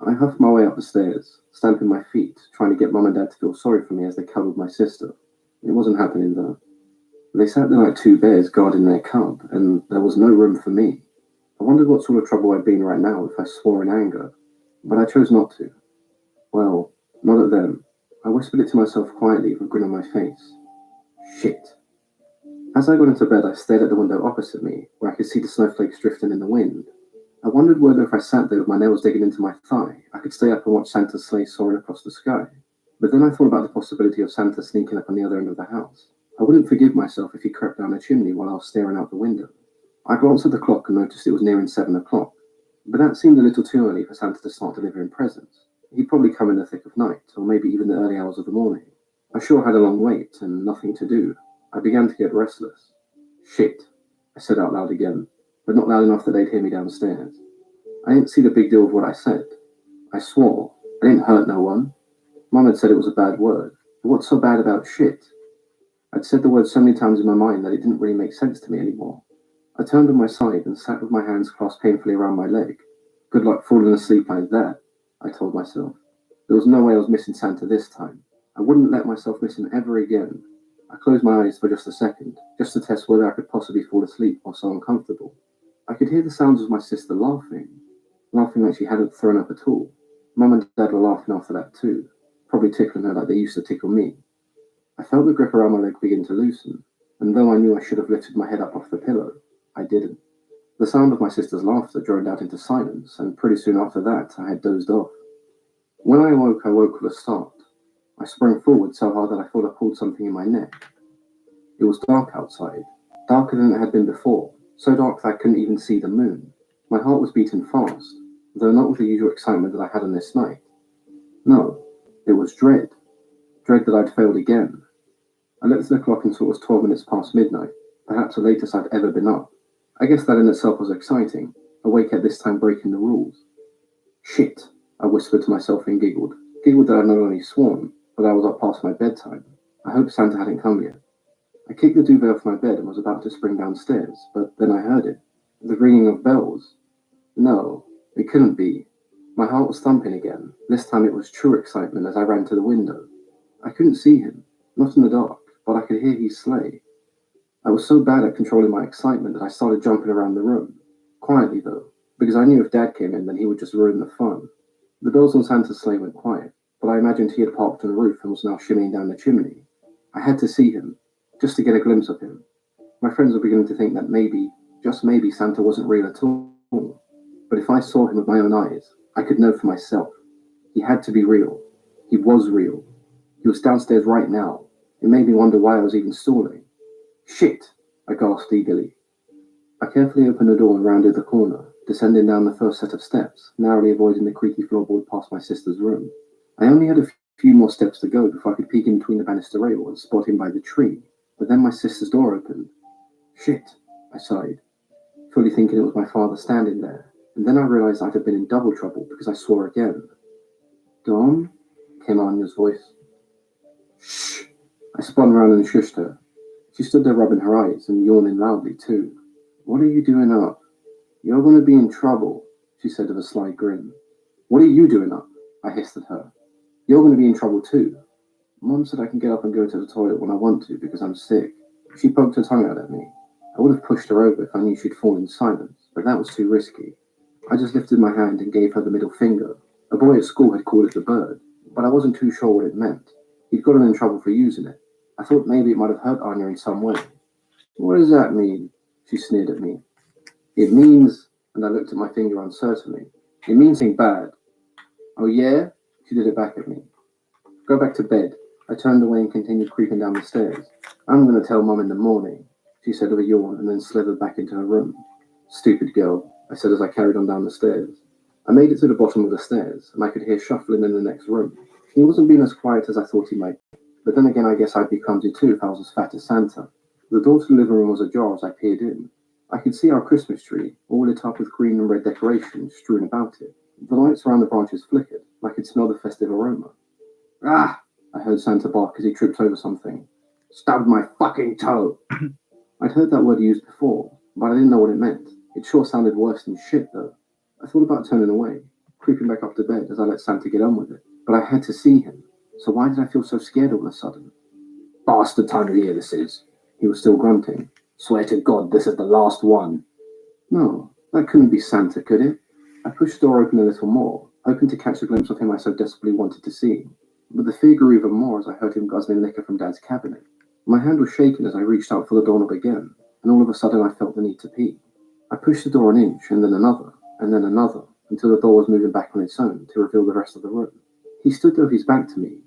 A: I huffed my way up the stairs, stamping my feet, trying to get Mum and Dad to feel sorry for me as they cuddled my sister. It wasn't happening though. They sat there like two bears guarding their cub, and there was no room for me. I wondered what sort of trouble I'd be in right now if I swore in anger, but I chose not to. Well, not at them. I whispered it to myself quietly with a grin on my face. Shit. As I got into bed, I stared at the window opposite me, where I could see the snowflakes drifting in the wind. I wondered whether if I sat there with my nails digging into my thigh, I could stay up and watch Santa's sleigh soaring across the sky. But then I thought about the possibility of Santa sneaking up on the other end of the house. I wouldn't forgive myself if he crept down the chimney while I was staring out the window. I glanced at the clock and noticed it was nearing 7 o'clock. But that seemed a little too early for Santa to start delivering presents. He'd probably come in the thick of night, or maybe even the early hours of the morning. I sure had a long wait and nothing to do. I began to get restless. Shit, I said out loud again, but not loud enough that they'd hear me downstairs. I didn't see the big deal of what I said. I swore. I didn't hurt no one. Mum had said it was a bad word. But what's so bad about shit? I'd said the word so many times in my mind that it didn't really make sense to me anymore. I turned on my side and sat with my hands clasped painfully around my leg. Good luck falling asleep like that, I told myself. There was no way I was missing Santa this time. I wouldn't let myself miss him ever again. I closed my eyes for just a second, just to test whether I could possibly fall asleep while so uncomfortable. I could hear the sounds of my sister laughing like she hadn't thrown up at all. Mum and Dad were laughing after that too, probably tickling her like they used to tickle me. I felt the grip around my leg begin to loosen, and though I knew I should have lifted my head up off the pillow, I didn't. The sound of my sister's laughter droned out into silence, and pretty soon after that I had dozed off. When I woke with a start. I sprang forward so hard that I thought I pulled something in my neck. It was dark outside, darker than it had been before, so dark that I couldn't even see the moon. My heart was beating fast, though not with the usual excitement that I had on this night. No, it was dread. Dread that I'd failed again. I looked at the clock and saw it was 12 minutes past midnight, perhaps the latest I'd ever been up. I guess that in itself was exciting, awake at this time breaking the rules. Shit, I whispered to myself and giggled. Giggled that I'd not only sworn, but I was up past my bedtime. I hoped Santa hadn't come yet. I kicked the duvet off my bed and was about to spring downstairs, but then I heard it. The ringing of bells. No, it couldn't be. My heart was thumping again. This time it was true excitement as I ran to the window. I couldn't see him, not in the dark, but I could hear his sleigh. I was so bad at controlling my excitement that I started jumping around the room. Quietly though, because I knew if Dad came in then he would just ruin the fun. The bells on Santa's sleigh went quiet, but I imagined he had parked on the roof and was now shimmying down the chimney. I had to see him, just to get a glimpse of him. My friends were beginning to think that maybe, just maybe, Santa wasn't real at all. But if I saw him with my own eyes, I could know for myself. He had to be real. He was real. He was downstairs right now. It made me wonder why I was even stalling. Shit, I gasped eagerly. I carefully opened the door and rounded the corner, descending down the first set of steps, narrowly avoiding the creaky floorboard past my sister's room. I only had a few more steps to go before I could peek in between the banister rail and spot him by the tree, but then my sister's door opened. Shit, I sighed, fully thinking it was my father standing there, and then I realized I'd have been in double trouble because I swore again. Dawn? Came Anya's voice. Shh! I spun around and shushed her. She stood there rubbing her eyes and yawning loudly too. What are you doing up? You're going to be in trouble, she said with a sly grin. What are you doing up? I hissed at her. You're going to be in trouble too. Mum said I can get up and go to the toilet when I want to because I'm sick. She poked her tongue out at me. I would have pushed her over if I knew she'd fall in silence, but that was too risky. I just lifted my hand and gave her the middle finger. A boy at school had called it the bird, but I wasn't too sure what it meant. He'd gotten in trouble for using it. I thought maybe it might have hurt Anya in some way. What does that mean? She sneered at me. It means, and I looked at my finger uncertainly, it means something bad. Oh yeah? She did it back at me. Go back to bed. I turned away and continued creeping down the stairs. I'm going to tell Mum in the morning, she said with a yawn and then slithered back into her room. Stupid girl, I said as I carried on down the stairs. I made it to the bottom of the stairs, and I could hear shuffling in the next room. He wasn't being as quiet as I thought he might be, but then again I guess I'd be clumsy too if I was as fat as Santa. The door to the living room was ajar as I peered in. I could see our Christmas tree, all lit up with green and red decorations strewn about it. The lights around the branches flickered, and I could smell the festive aroma. Ah! I heard Santa bark as he tripped over something. Stubbed my fucking toe! I'd heard that word used before, but I didn't know what it meant. It sure sounded worse than shit, though. I thought about turning away, creeping back up to bed as I let Santa get on with it. But I had to see him, so why did I feel so scared all of a sudden? Bastard time of year this is. He was still grunting. Swear to God, this is the last one. No, That couldn't be Santa, could it? I pushed the door open a little more, hoping to catch a glimpse of him I so desperately wanted to see. But the fear grew even more as I heard him guzzling liquor from Dad's cabinet. My hand was shaking as I reached out for the doorknob again, and all of a sudden I felt the need to pee. I pushed the door an inch, and then another, until the door was moving back on its own to reveal the rest of the room. He stood there with his back to me,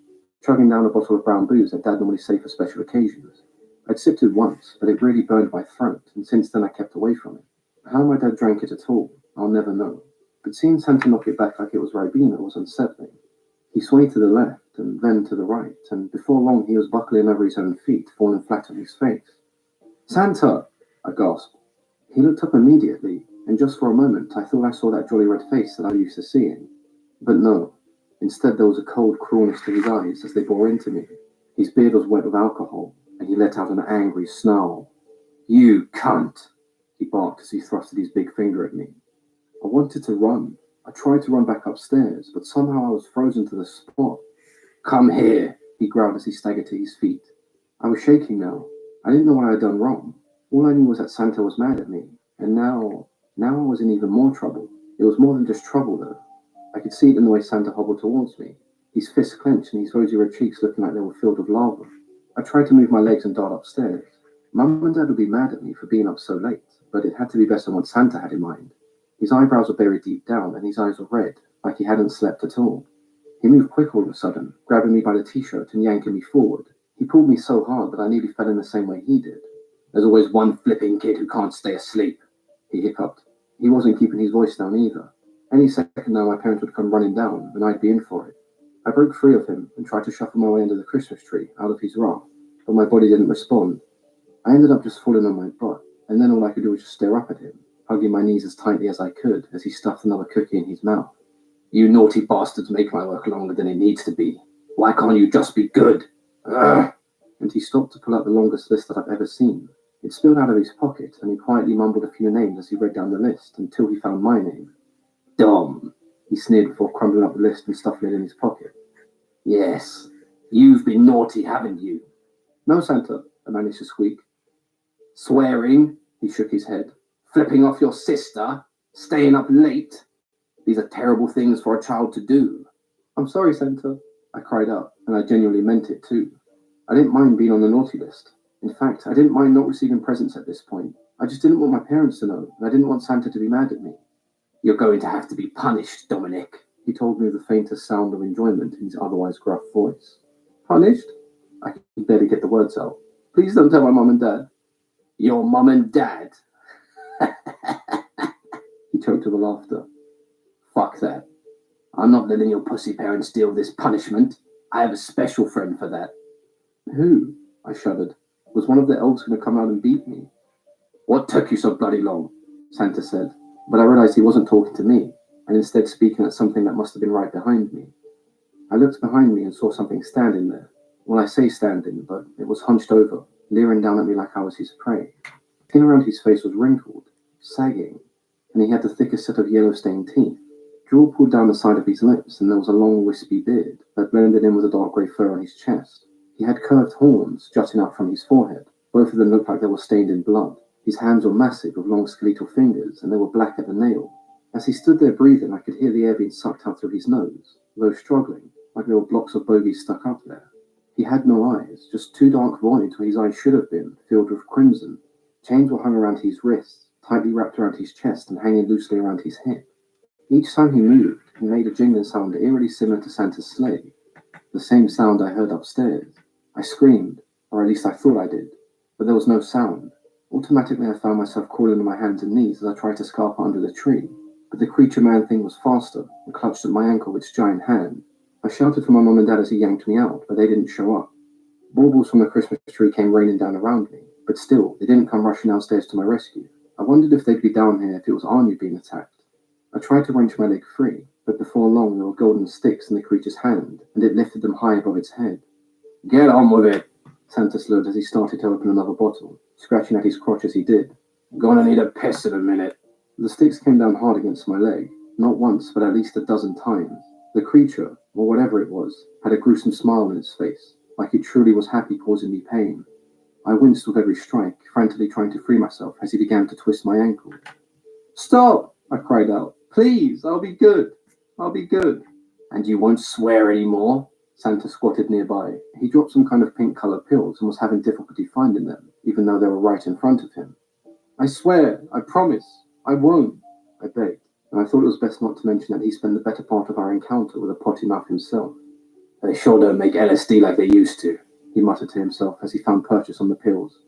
A: chugging down a bottle of brown booze that Dad normally saved for special occasions. I'd sipped it once, but it really burned my throat, and since then I kept away from it. How my dad drank it at all, I'll never know. But seeing Santa knock it back like it was Ribena was unsettling. He swayed to the left, and then to the right, and before long he was buckling over his own feet, falling flat on his face. "Santa!" I gasped. He looked up immediately, and just for a moment I thought I saw that jolly red face that I used to seeing. But no. Instead there was a cold cruelness to his eyes as they bore into me. His beard was wet with alcohol, and he let out an angry snarl. "You cunt!" he barked as he thrusted his big finger at me. I wanted to run. I tried to run back upstairs, but somehow I was frozen to the spot. "Come here," he growled as he staggered to his feet. I was shaking now. I didn't know what I had done wrong. All I knew was that Santa was mad at me, and now I was in even more trouble. It was more than just trouble, though. I could see it in the way Santa hobbled towards me, his fists clenched and his rosy red cheeks looking like they were filled with lava. I tried to move my legs and dart upstairs. Mum and Dad would be mad at me for being up so late, but it had to be better than what Santa had in mind. His eyebrows were buried deep down, and his eyes were red, like he hadn't slept at all. He moved quick all of a sudden, grabbing me by the t-shirt and yanking me forward. He pulled me so hard that I nearly fell in the same way he did. "There's always one flipping kid who can't stay asleep," he hiccuped. He wasn't keeping his voice down either. Any second now my parents would come running down, and I'd be in for it. I broke free of him and tried to shuffle my way under the Christmas tree, out of his wrath, but my body didn't respond. I ended up just falling on my butt, and then all I could do was just stare up at him, hugging my knees as tightly as I could as he stuffed another cookie in his mouth. "You naughty bastards make my work longer than it needs to be. Why can't you just be good? Ugh." And he stopped to pull out the longest list that I've ever seen. It spilled out of his pocket, and he quietly mumbled a few names as he read down the list until he found my name. "Dom," he sneered before crumbling up the list and stuffing it in his pocket. "Yes, you've been naughty, haven't you?" "No, Santa," I managed to squeak. "Swearing," he shook his head. "Flipping off your sister, staying up late. These are terrible things for a child to do." "I'm sorry, Santa," I cried out, and I genuinely meant it too. I didn't mind being on the naughty list. In fact, I didn't mind not receiving presents at this point. I just didn't want my parents to know, and I didn't want Santa to be mad at me. "You're going to have to be punished, Dominic," he told me with the faintest sound of enjoyment in his otherwise gruff voice. "Punished?" I could barely get the words out. "Please don't tell my mum and dad." "Your mum and dad?" He choked with laughter. "Fuck that. I'm not letting your pussy parents deal with this punishment. I have a special friend for that." "Who?" I shuddered. Was one of the elves going to come out and beat me? "What took you so bloody long?" Santa said, but I realized he wasn't talking to me, and instead speaking at something that must have been right behind me. I looked behind me and saw something standing there. Well, I say standing, but it was hunched over, leering down at me like I was his prey. The skin around his face was wrinkled, sagging, and he had the thickest set of yellow-stained teeth. Jaw pulled down the side of his lips, and there was a long, wispy beard that blended in with the dark grey fur on his chest. He had curved horns jutting out from his forehead. Both of them looked like they were stained in blood. His hands were massive, with long skeletal fingers, and they were black at the nail. As he stood there breathing, I could hear the air being sucked out through his nose, though struggling, like there were blocks of bogies stuck up there. He had no eyes, just two dark voids where his eyes should have been, filled with crimson. Chains were hung around his wrists, tightly wrapped around his chest and hanging loosely around his hip. Each time he moved, he made a jingling sound eerily similar to Santa's sleigh, the same sound I heard upstairs. I screamed, or at least I thought I did, but there was no sound. Automatically I found myself crawling on my hands and knees as I tried to scarper under the tree, but the creature man thing was faster and clutched at my ankle with its giant hand. I shouted for my mum and dad as he yanked me out, but they didn't show up. Baubles from the Christmas tree came raining down around me, but still, they didn't come rushing downstairs to my rescue. I wondered if they'd be down here if it was Arnie being attacked. I tried to wrench my leg free, but before long there were golden sticks in the creature's hand, and it lifted them high above its head. "Get on with it," Santa slurred as he started to open another bottle, scratching at his crotch as he did. "Gonna need a piss in a minute." The sticks came down hard against my leg, not once, but at least a dozen times. The creature, or whatever it was, had a gruesome smile on its face, like it truly was happy causing me pain. I winced with every strike, frantically trying to free myself as he began to twist my ankle. Stop! I cried out. Please, I'll be good. I'll be good. And you won't swear anymore? Santa squatted nearby. He dropped some kind of pink-coloured pills and was having difficulty finding them, even though they were right in front of him. I swear, I promise, I won't, I begged, and I thought it was best not to mention that he spent the better part of our encounter with a potty mouth himself. They sure don't make LSD like they used to, he muttered to himself as he found purchase on the pills.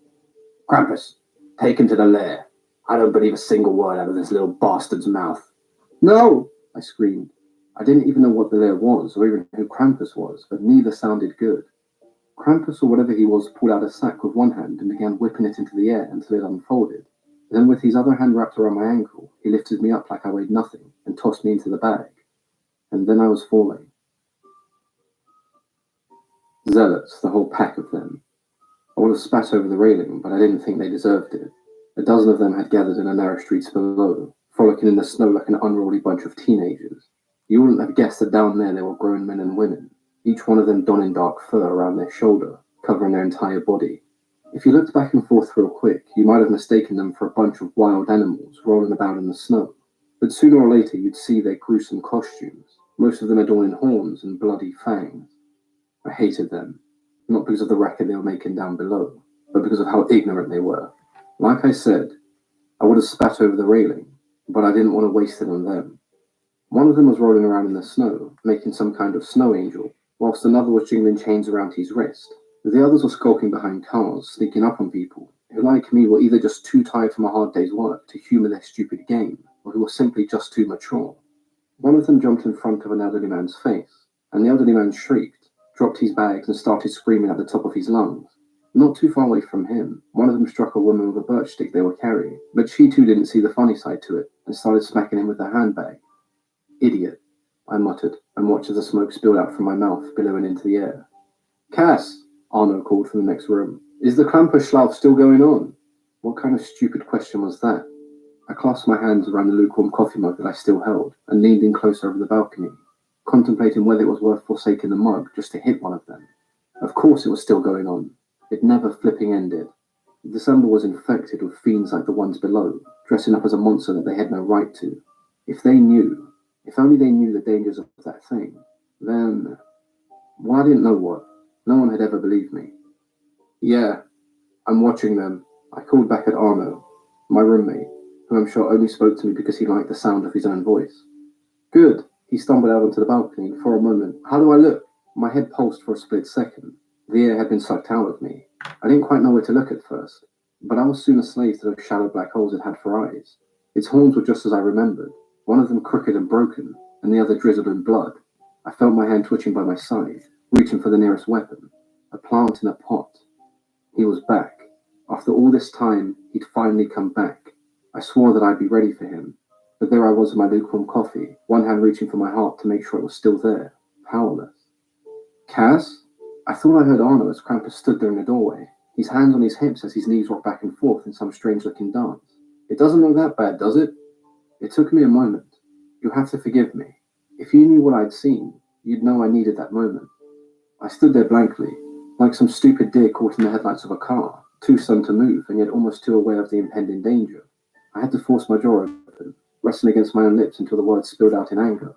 A: Krampus, take him to the lair. I don't believe a single word out of this little bastard's mouth. No, I screamed. I didn't even know what the lair was, or even who Krampus was, but neither sounded good. Krampus, or whatever he was, pulled out a sack with one hand and began whipping it into the air until it unfolded. Then, with his other hand wrapped around my ankle, he lifted me up like I weighed nothing and tossed me into the bag. And then I was falling. Zealots, the whole pack of them. I would have spat over the railing, but I didn't think they deserved it. A dozen of them had gathered in the narrow streets below, frolicking in the snow like an unruly bunch of teenagers. You wouldn't have guessed that down there were grown men and women, each one of them donning dark fur around their shoulder, covering their entire body. If you looked back and forth real quick, you might have mistaken them for a bunch of wild animals rolling about in the snow. But sooner or later you'd see their gruesome costumes, most of them adorning horns and bloody fangs. I hated them, not because of the racket they were making down below, but because of how ignorant they were. Like I said, I would have spat over the railing, but I didn't want to waste it on them. One of them was rolling around in the snow, making some kind of snow angel, whilst another was jingling chains around his wrist. The others were skulking behind cars, sneaking up on people, who like me were either just too tired from a hard day's work to humour their stupid game, or who were simply just too mature. One of them jumped in front of an elderly man's face, and the elderly man shrieked, dropped his bags and started screaming at the top of his lungs. Not too far away from him, one of them struck a woman with a birch stick they were carrying, but she too didn't see the funny side to it, and started smacking him with her handbag. Idiot, I muttered, and watched as the smoke spilled out from my mouth, billowing into the air. Cass, Arno called from the next room. Is the Krampus still going on? What kind of stupid question was that? I clasped my hands around the lukewarm coffee mug that I still held, and leaned in closer over the balcony, contemplating whether it was worth forsaking the mug just to hit one of them. Of course it was still going on. It never flipping ended. December was infected with fiends like the ones below, dressing up as a monster that they had no right to. If only they knew the dangers of that thing, then... Well, I didn't know what. No one had ever believed me. Yeah, I'm watching them. I called back at Arno, my roommate, who I'm sure only spoke to me because he liked the sound of his own voice. Good. He stumbled out onto the balcony for a moment. How do I look? My head pulsed for a split second. The air had been sucked out of me. I didn't quite know where to look at first, but I was soon a slave to those shallow black holes it had for eyes. Its horns were just as I remembered, one of them crooked and broken, and the other drizzled in blood. I felt my hand twitching by my side, reaching for the nearest weapon, a plant in a pot. He was back. After all this time, he'd finally come back. I swore that I'd be ready for him, but there I was with my lukewarm coffee, one hand reaching for my heart to make sure it was still there, powerless. Cass? I thought I heard Arno as Krampus stood there in the doorway, his hands on his hips as his knees rocked back and forth in some strange-looking dance. It doesn't look that bad, does it? It took me a moment. You'll have to forgive me. If you knew what I'd seen, you'd know I needed that moment. I stood there blankly, like some stupid deer caught in the headlights of a car, too stunned to move and yet almost too aware of the impending danger. I had to force my jaw open, wrestling against my own lips until the words spilled out in anger.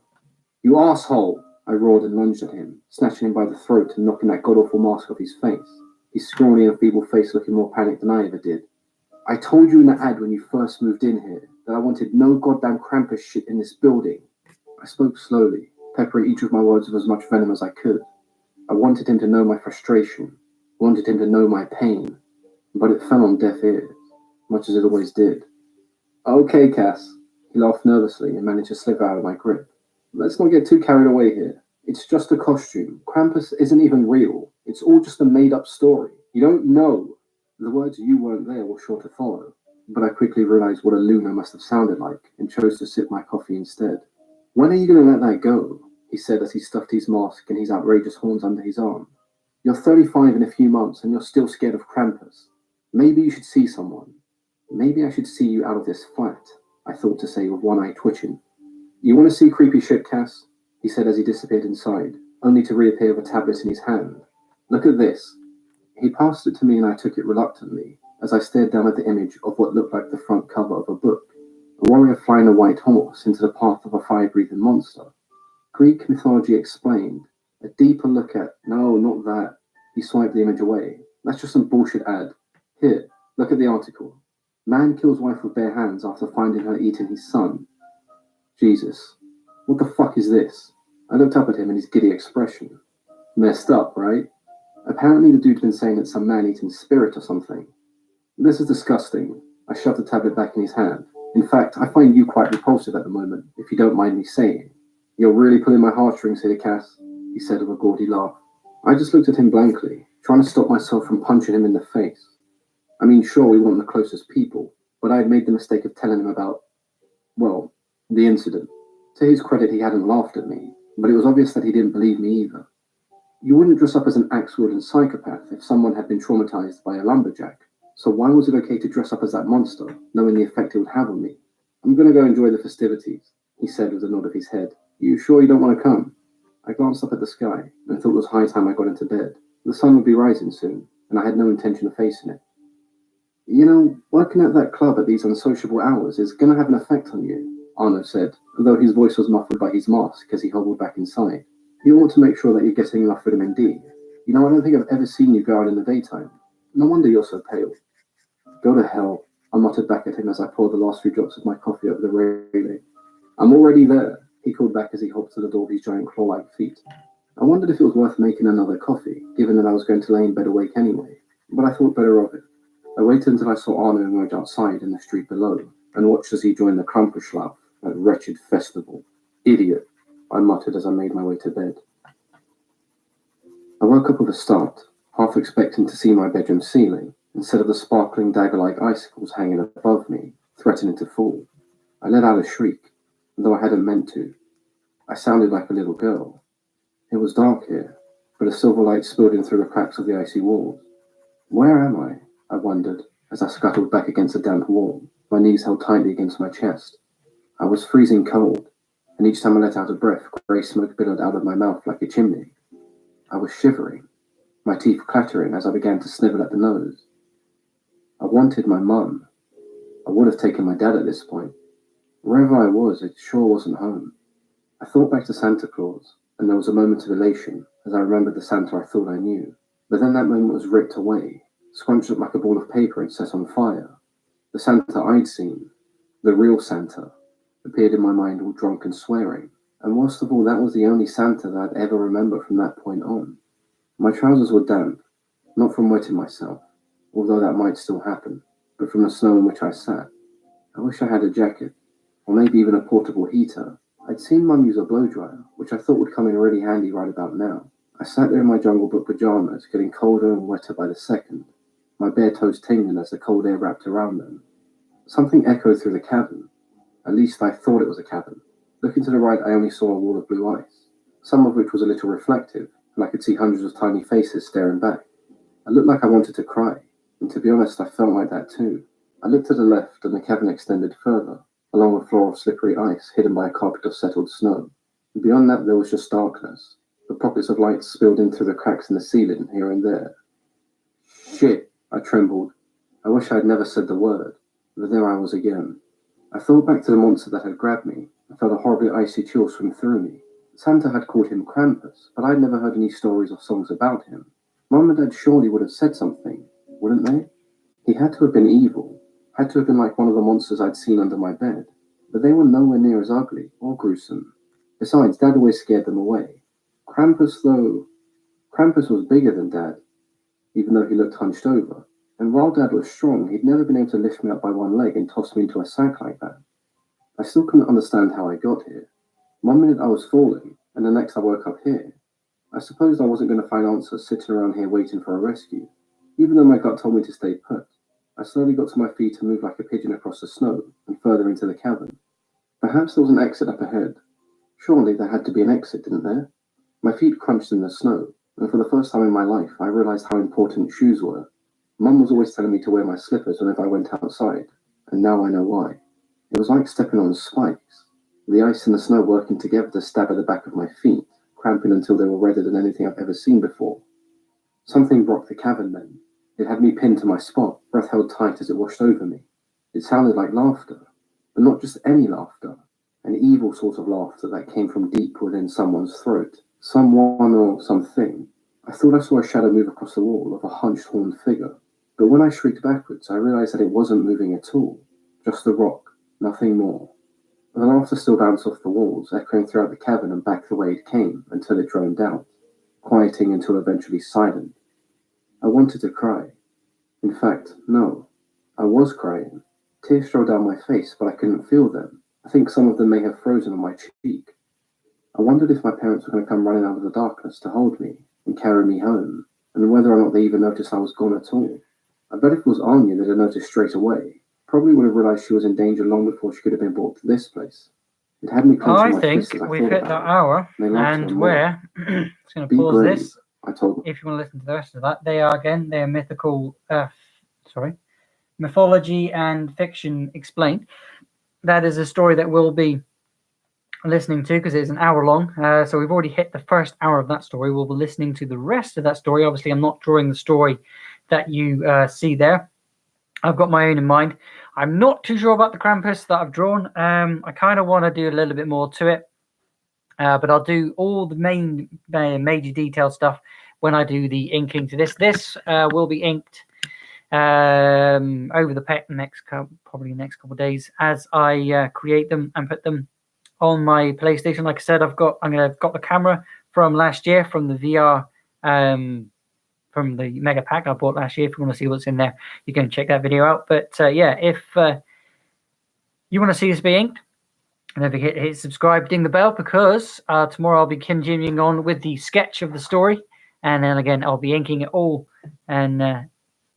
A: You asshole! I roared and lunged at him, snatching him by the throat and knocking that god-awful mask off his face, his scrawny and feeble face looking more panicked than I ever did. I told you in the ad when you first moved in here that I wanted no goddamn Krampus shit in this building. I spoke slowly, peppering each of my words with as much venom as I could. I wanted him to know my frustration, wanted him to know my pain, but it fell on deaf ears, much as it always did. Okay, Cass. He laughed nervously and managed to slip out of my grip. Let's not get too carried away here. It's just a costume. Krampus isn't even real. It's all just a made-up story. You don't know. The words "you weren't there" were sure to follow, but I quickly realized what a loon I must have sounded like and chose to sip my coffee instead. When are you going to let that go? He said as he stuffed his mask and his outrageous horns under his arm. You're 35 in a few months and you're still scared of Krampus. Maybe you should see someone. Maybe I should see you out of this flat, I thought to say with one eye twitching. You want to see creepy shit, Cass? He said as he disappeared inside, only to reappear with a tablet in his hand. Look at this. He passed it to me and I took it reluctantly, as I stared down at the image of what looked like the front cover of a book. a warrior flying a white horse into the path of a fire-breathing monster. Greek mythology explained. A deeper look at, no, not that. He swiped the image away. That's just some bullshit ad. Here, look at the article. Man kills wife with bare hands after finding her eating his son. Jesus, what the fuck is this? I looked up at him and his giddy expression. Messed up, right? Apparently the dude'd been saying it's some man-eating spirit or something. This is disgusting. I shoved the tablet back in his hand. In fact, I find you quite repulsive at the moment, if you don't mind me saying. You're really pulling my heartstrings here, Cass, he said with a gaudy laugh. I just looked at him blankly, trying to stop myself from punching him in the face. I mean, sure, we weren't the closest people, but I had made the mistake of telling him about, well, the incident. To his credit, he hadn't laughed at me, but it was obvious that he didn't believe me either. You wouldn't dress up as an axe-wielding psychopath if someone had been traumatized by a lumberjack, so why was it okay to dress up as that monster, knowing the effect it would have on me? I'm going to go enjoy the festivities, he said with a nod of his head. You sure you don't want to come? I glanced up at the sky and thought it was high time I got into bed. The sun would be rising soon, and I had no intention of facing it. You know, working at that club at these unsociable hours is going to have an effect on you, Arno said, though his voice was muffled by his mask as he hobbled back inside. You want to make sure that you're getting enough vitamin D. You know, I don't think I've ever seen you go out in the daytime. No wonder you're so pale. Go to hell, I muttered back at him as I poured the last few drops of my coffee over the railing. I'm already there, he called back as he hopped to the door with his giant claw-like feet. I wondered if it was worth making another coffee, given that I was going to lay in bed awake anyway, but I thought better of it. I waited until I saw Arno emerge outside in the street below, and watched as he joined the Crampuse, that wretched festival. Idiot, I muttered as I made my way to bed. I woke up with a start, half expecting to see my bedroom ceiling, instead of the sparkling dagger-like icicles hanging above me, threatening to fall. I let out a shriek, though I hadn't meant to. I sounded like a little girl. It was dark here, but a silver light spilled in through the cracks of the icy walls. Where am I wondered, as I scuttled back against a damp wall, my knees held tightly against my chest. I was freezing cold, and each time I let out a breath, grey smoke billowed out of my mouth like a chimney. I was shivering, my teeth clattering as I began to snivel at the nose. I wanted my mum. I would have taken my dad at this point. Wherever I was, it sure wasn't home. I thought back to Santa Claus, and there was a moment of elation as I remembered the Santa I thought I knew. But then that moment was ripped away, scrunched up like a ball of paper and set on fire. The Santa I'd seen, the real Santa, appeared in my mind all drunk and swearing. And worst of all, that was the only Santa that I'd ever remember from that point on. My trousers were damp, not from wetting myself, although that might still happen, but from the snow in which I sat. I wish I had a jacket, or maybe even a portable heater. I'd seen Mum use a blow-dryer, which I thought would come in really handy right about now. I sat there in my Jungle Book pajamas, getting colder and wetter by the second, my bare toes tingling as the cold air wrapped around them. Something echoed through the cabin. At least I thought it was a cabin. Looking to the right, I only saw a wall of blue ice, some of which was a little reflective, and I could see hundreds of tiny faces staring back. I looked like I wanted to cry, and to be honest, I felt like that too. I looked to the left, and the cabin extended further, along a floor of slippery ice hidden by a carpet of settled snow. And beyond that, there was just darkness, but pockets of light spilled in through the cracks in the ceiling here and there. Shit, I trembled. I wish I had never said the word, but there I was again. I thought back to the monster that had grabbed me, and felt a horribly icy chill swim through me. Santa had called him Crampuse, but I'd never heard any stories or songs about him. Mum and Dad surely would have said something, wouldn't they? He had to have been evil, had to have been like one of the monsters I'd seen under my bed, but they were nowhere near as ugly or gruesome. Besides, Dad always scared them away. Crampuse was bigger than Dad, even though he looked hunched over, and while Dad was strong, he'd never been able to lift me up by one leg and toss me into a sack like that. I still couldn't understand how I got here. One minute I was falling, and the next I woke up here. I supposed I wasn't going to find answers sitting around here waiting for a rescue, even though my gut told me to stay put. I slowly got to my feet and moved like a pigeon across the snow and further into the cabin. Perhaps there was an exit up ahead. Surely there had to be an exit, didn't there? My feet crunched in the snow, and for the first time in my life, I realized how important shoes were. Mum was always telling me to wear my slippers whenever I went outside, and now I know why. It was like stepping on spikes, the ice and the snow working together to stab at the back of my feet, cramping until they were redder than anything I've ever seen before. Something rocked the cabin then. It had me pinned to my spot, breath held tight as it washed over me. It sounded like laughter, and not just any laughter, an evil sort of laughter that came from deep within someone's throat. Someone or something. I thought I saw a shadow move across the wall of a hunched, horned figure, but when I shrieked backwards, I realized that it wasn't moving at all, just a rock, nothing more. The laughter still bounced off the walls, echoing throughout the cavern and back the way it came, until it droned out, quieting until eventually silent. I wanted to cry. In fact, no. I was crying. Tears rolled down my face, but I couldn't feel them. I think some of them may have frozen on my cheek. I wondered if my parents were going to come running out of the darkness to hold me and carry me home, and whether or not they even noticed I was gone at all. I bet if it was Anya, they'd have noticed straight away. Probably would have realized she was in danger long before she could have been brought to this place. It had me clenching my
B: think
A: fists as I
B: we've
A: thought
B: hit that
A: about it.
B: hour,
A: They laughed
B: and
A: no more.
B: we're just going to
A: Be
B: pause
A: brave,
B: this.
A: I told them.
B: If you want to listen to the rest of that, they are mythical, mythology and fiction explained. That is a story that we'll be listening to because it's an hour long. So we've already hit the first hour of that story. We'll be listening to the rest of that story. Obviously, I'm not drawing the story that you see there. I've got my own in mind. I'm not too sure about the Krampus that I've drawn. I kind of want to do a little bit more to it. But I'll do all the main major detail stuff when I do the inking to this. This will be inked over the next couple of days as I create them and put them on my PlayStation. Like I said, I've got the camera from last year from the VR from the mega pack I bought last year. If you want to see what's in there, you can check that video out. But if you want to see this be inked, don't forget to hit subscribe, ding the bell, because tomorrow I'll be continuing on with the sketch of the story, and then again I'll be inking it all and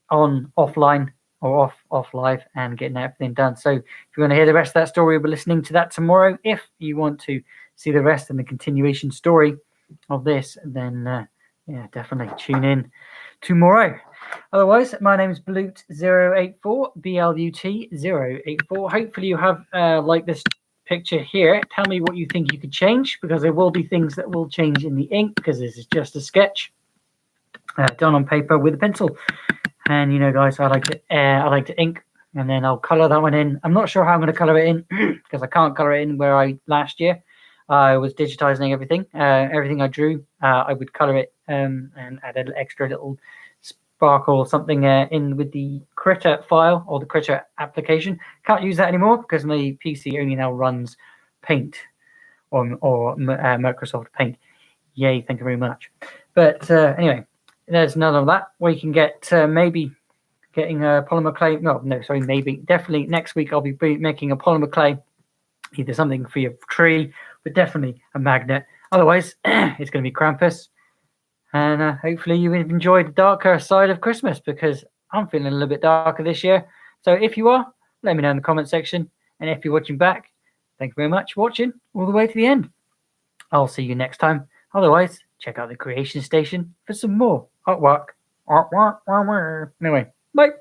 B: on offline or off live and getting everything done. So if you want to hear the rest of that story, we'll be listening to that tomorrow. If you want to see the rest and the continuation story of this, then definitely tune in tomorrow. Otherwise, my name is Blut084, BLUT084. Hopefully you have liked this picture here. Tell me what you think you could change, because there will be things that will change in the ink, because this is just a sketch done on paper with a pencil. And guys, I like to ink, and then I'll color that one in. I'm not sure how I'm going to color it in because I can't color it in where last year I was digitizing everything. Everything I drew, I would color it and add an extra little sparkle or something in with the Critter file or the Critter application. Can't use that anymore because my PC only now runs Paint or Microsoft Paint. Yay, thank you very much. But anyway, there's none of that. We can get maybe getting a polymer clay. Definitely next week I'll be making a polymer clay, either something for your tree, but definitely a magnet. Otherwise, it's going to be Krampus. And hopefully you enjoyed the darker side of Christmas, because I'm feeling a little bit darker this year. So if you are, let me know in the comment section. And if you're watching back, thank you very much for watching all the way to the end. I'll see you next time. Otherwise, check out the Creation Station for some more artwork. Anyway, bye.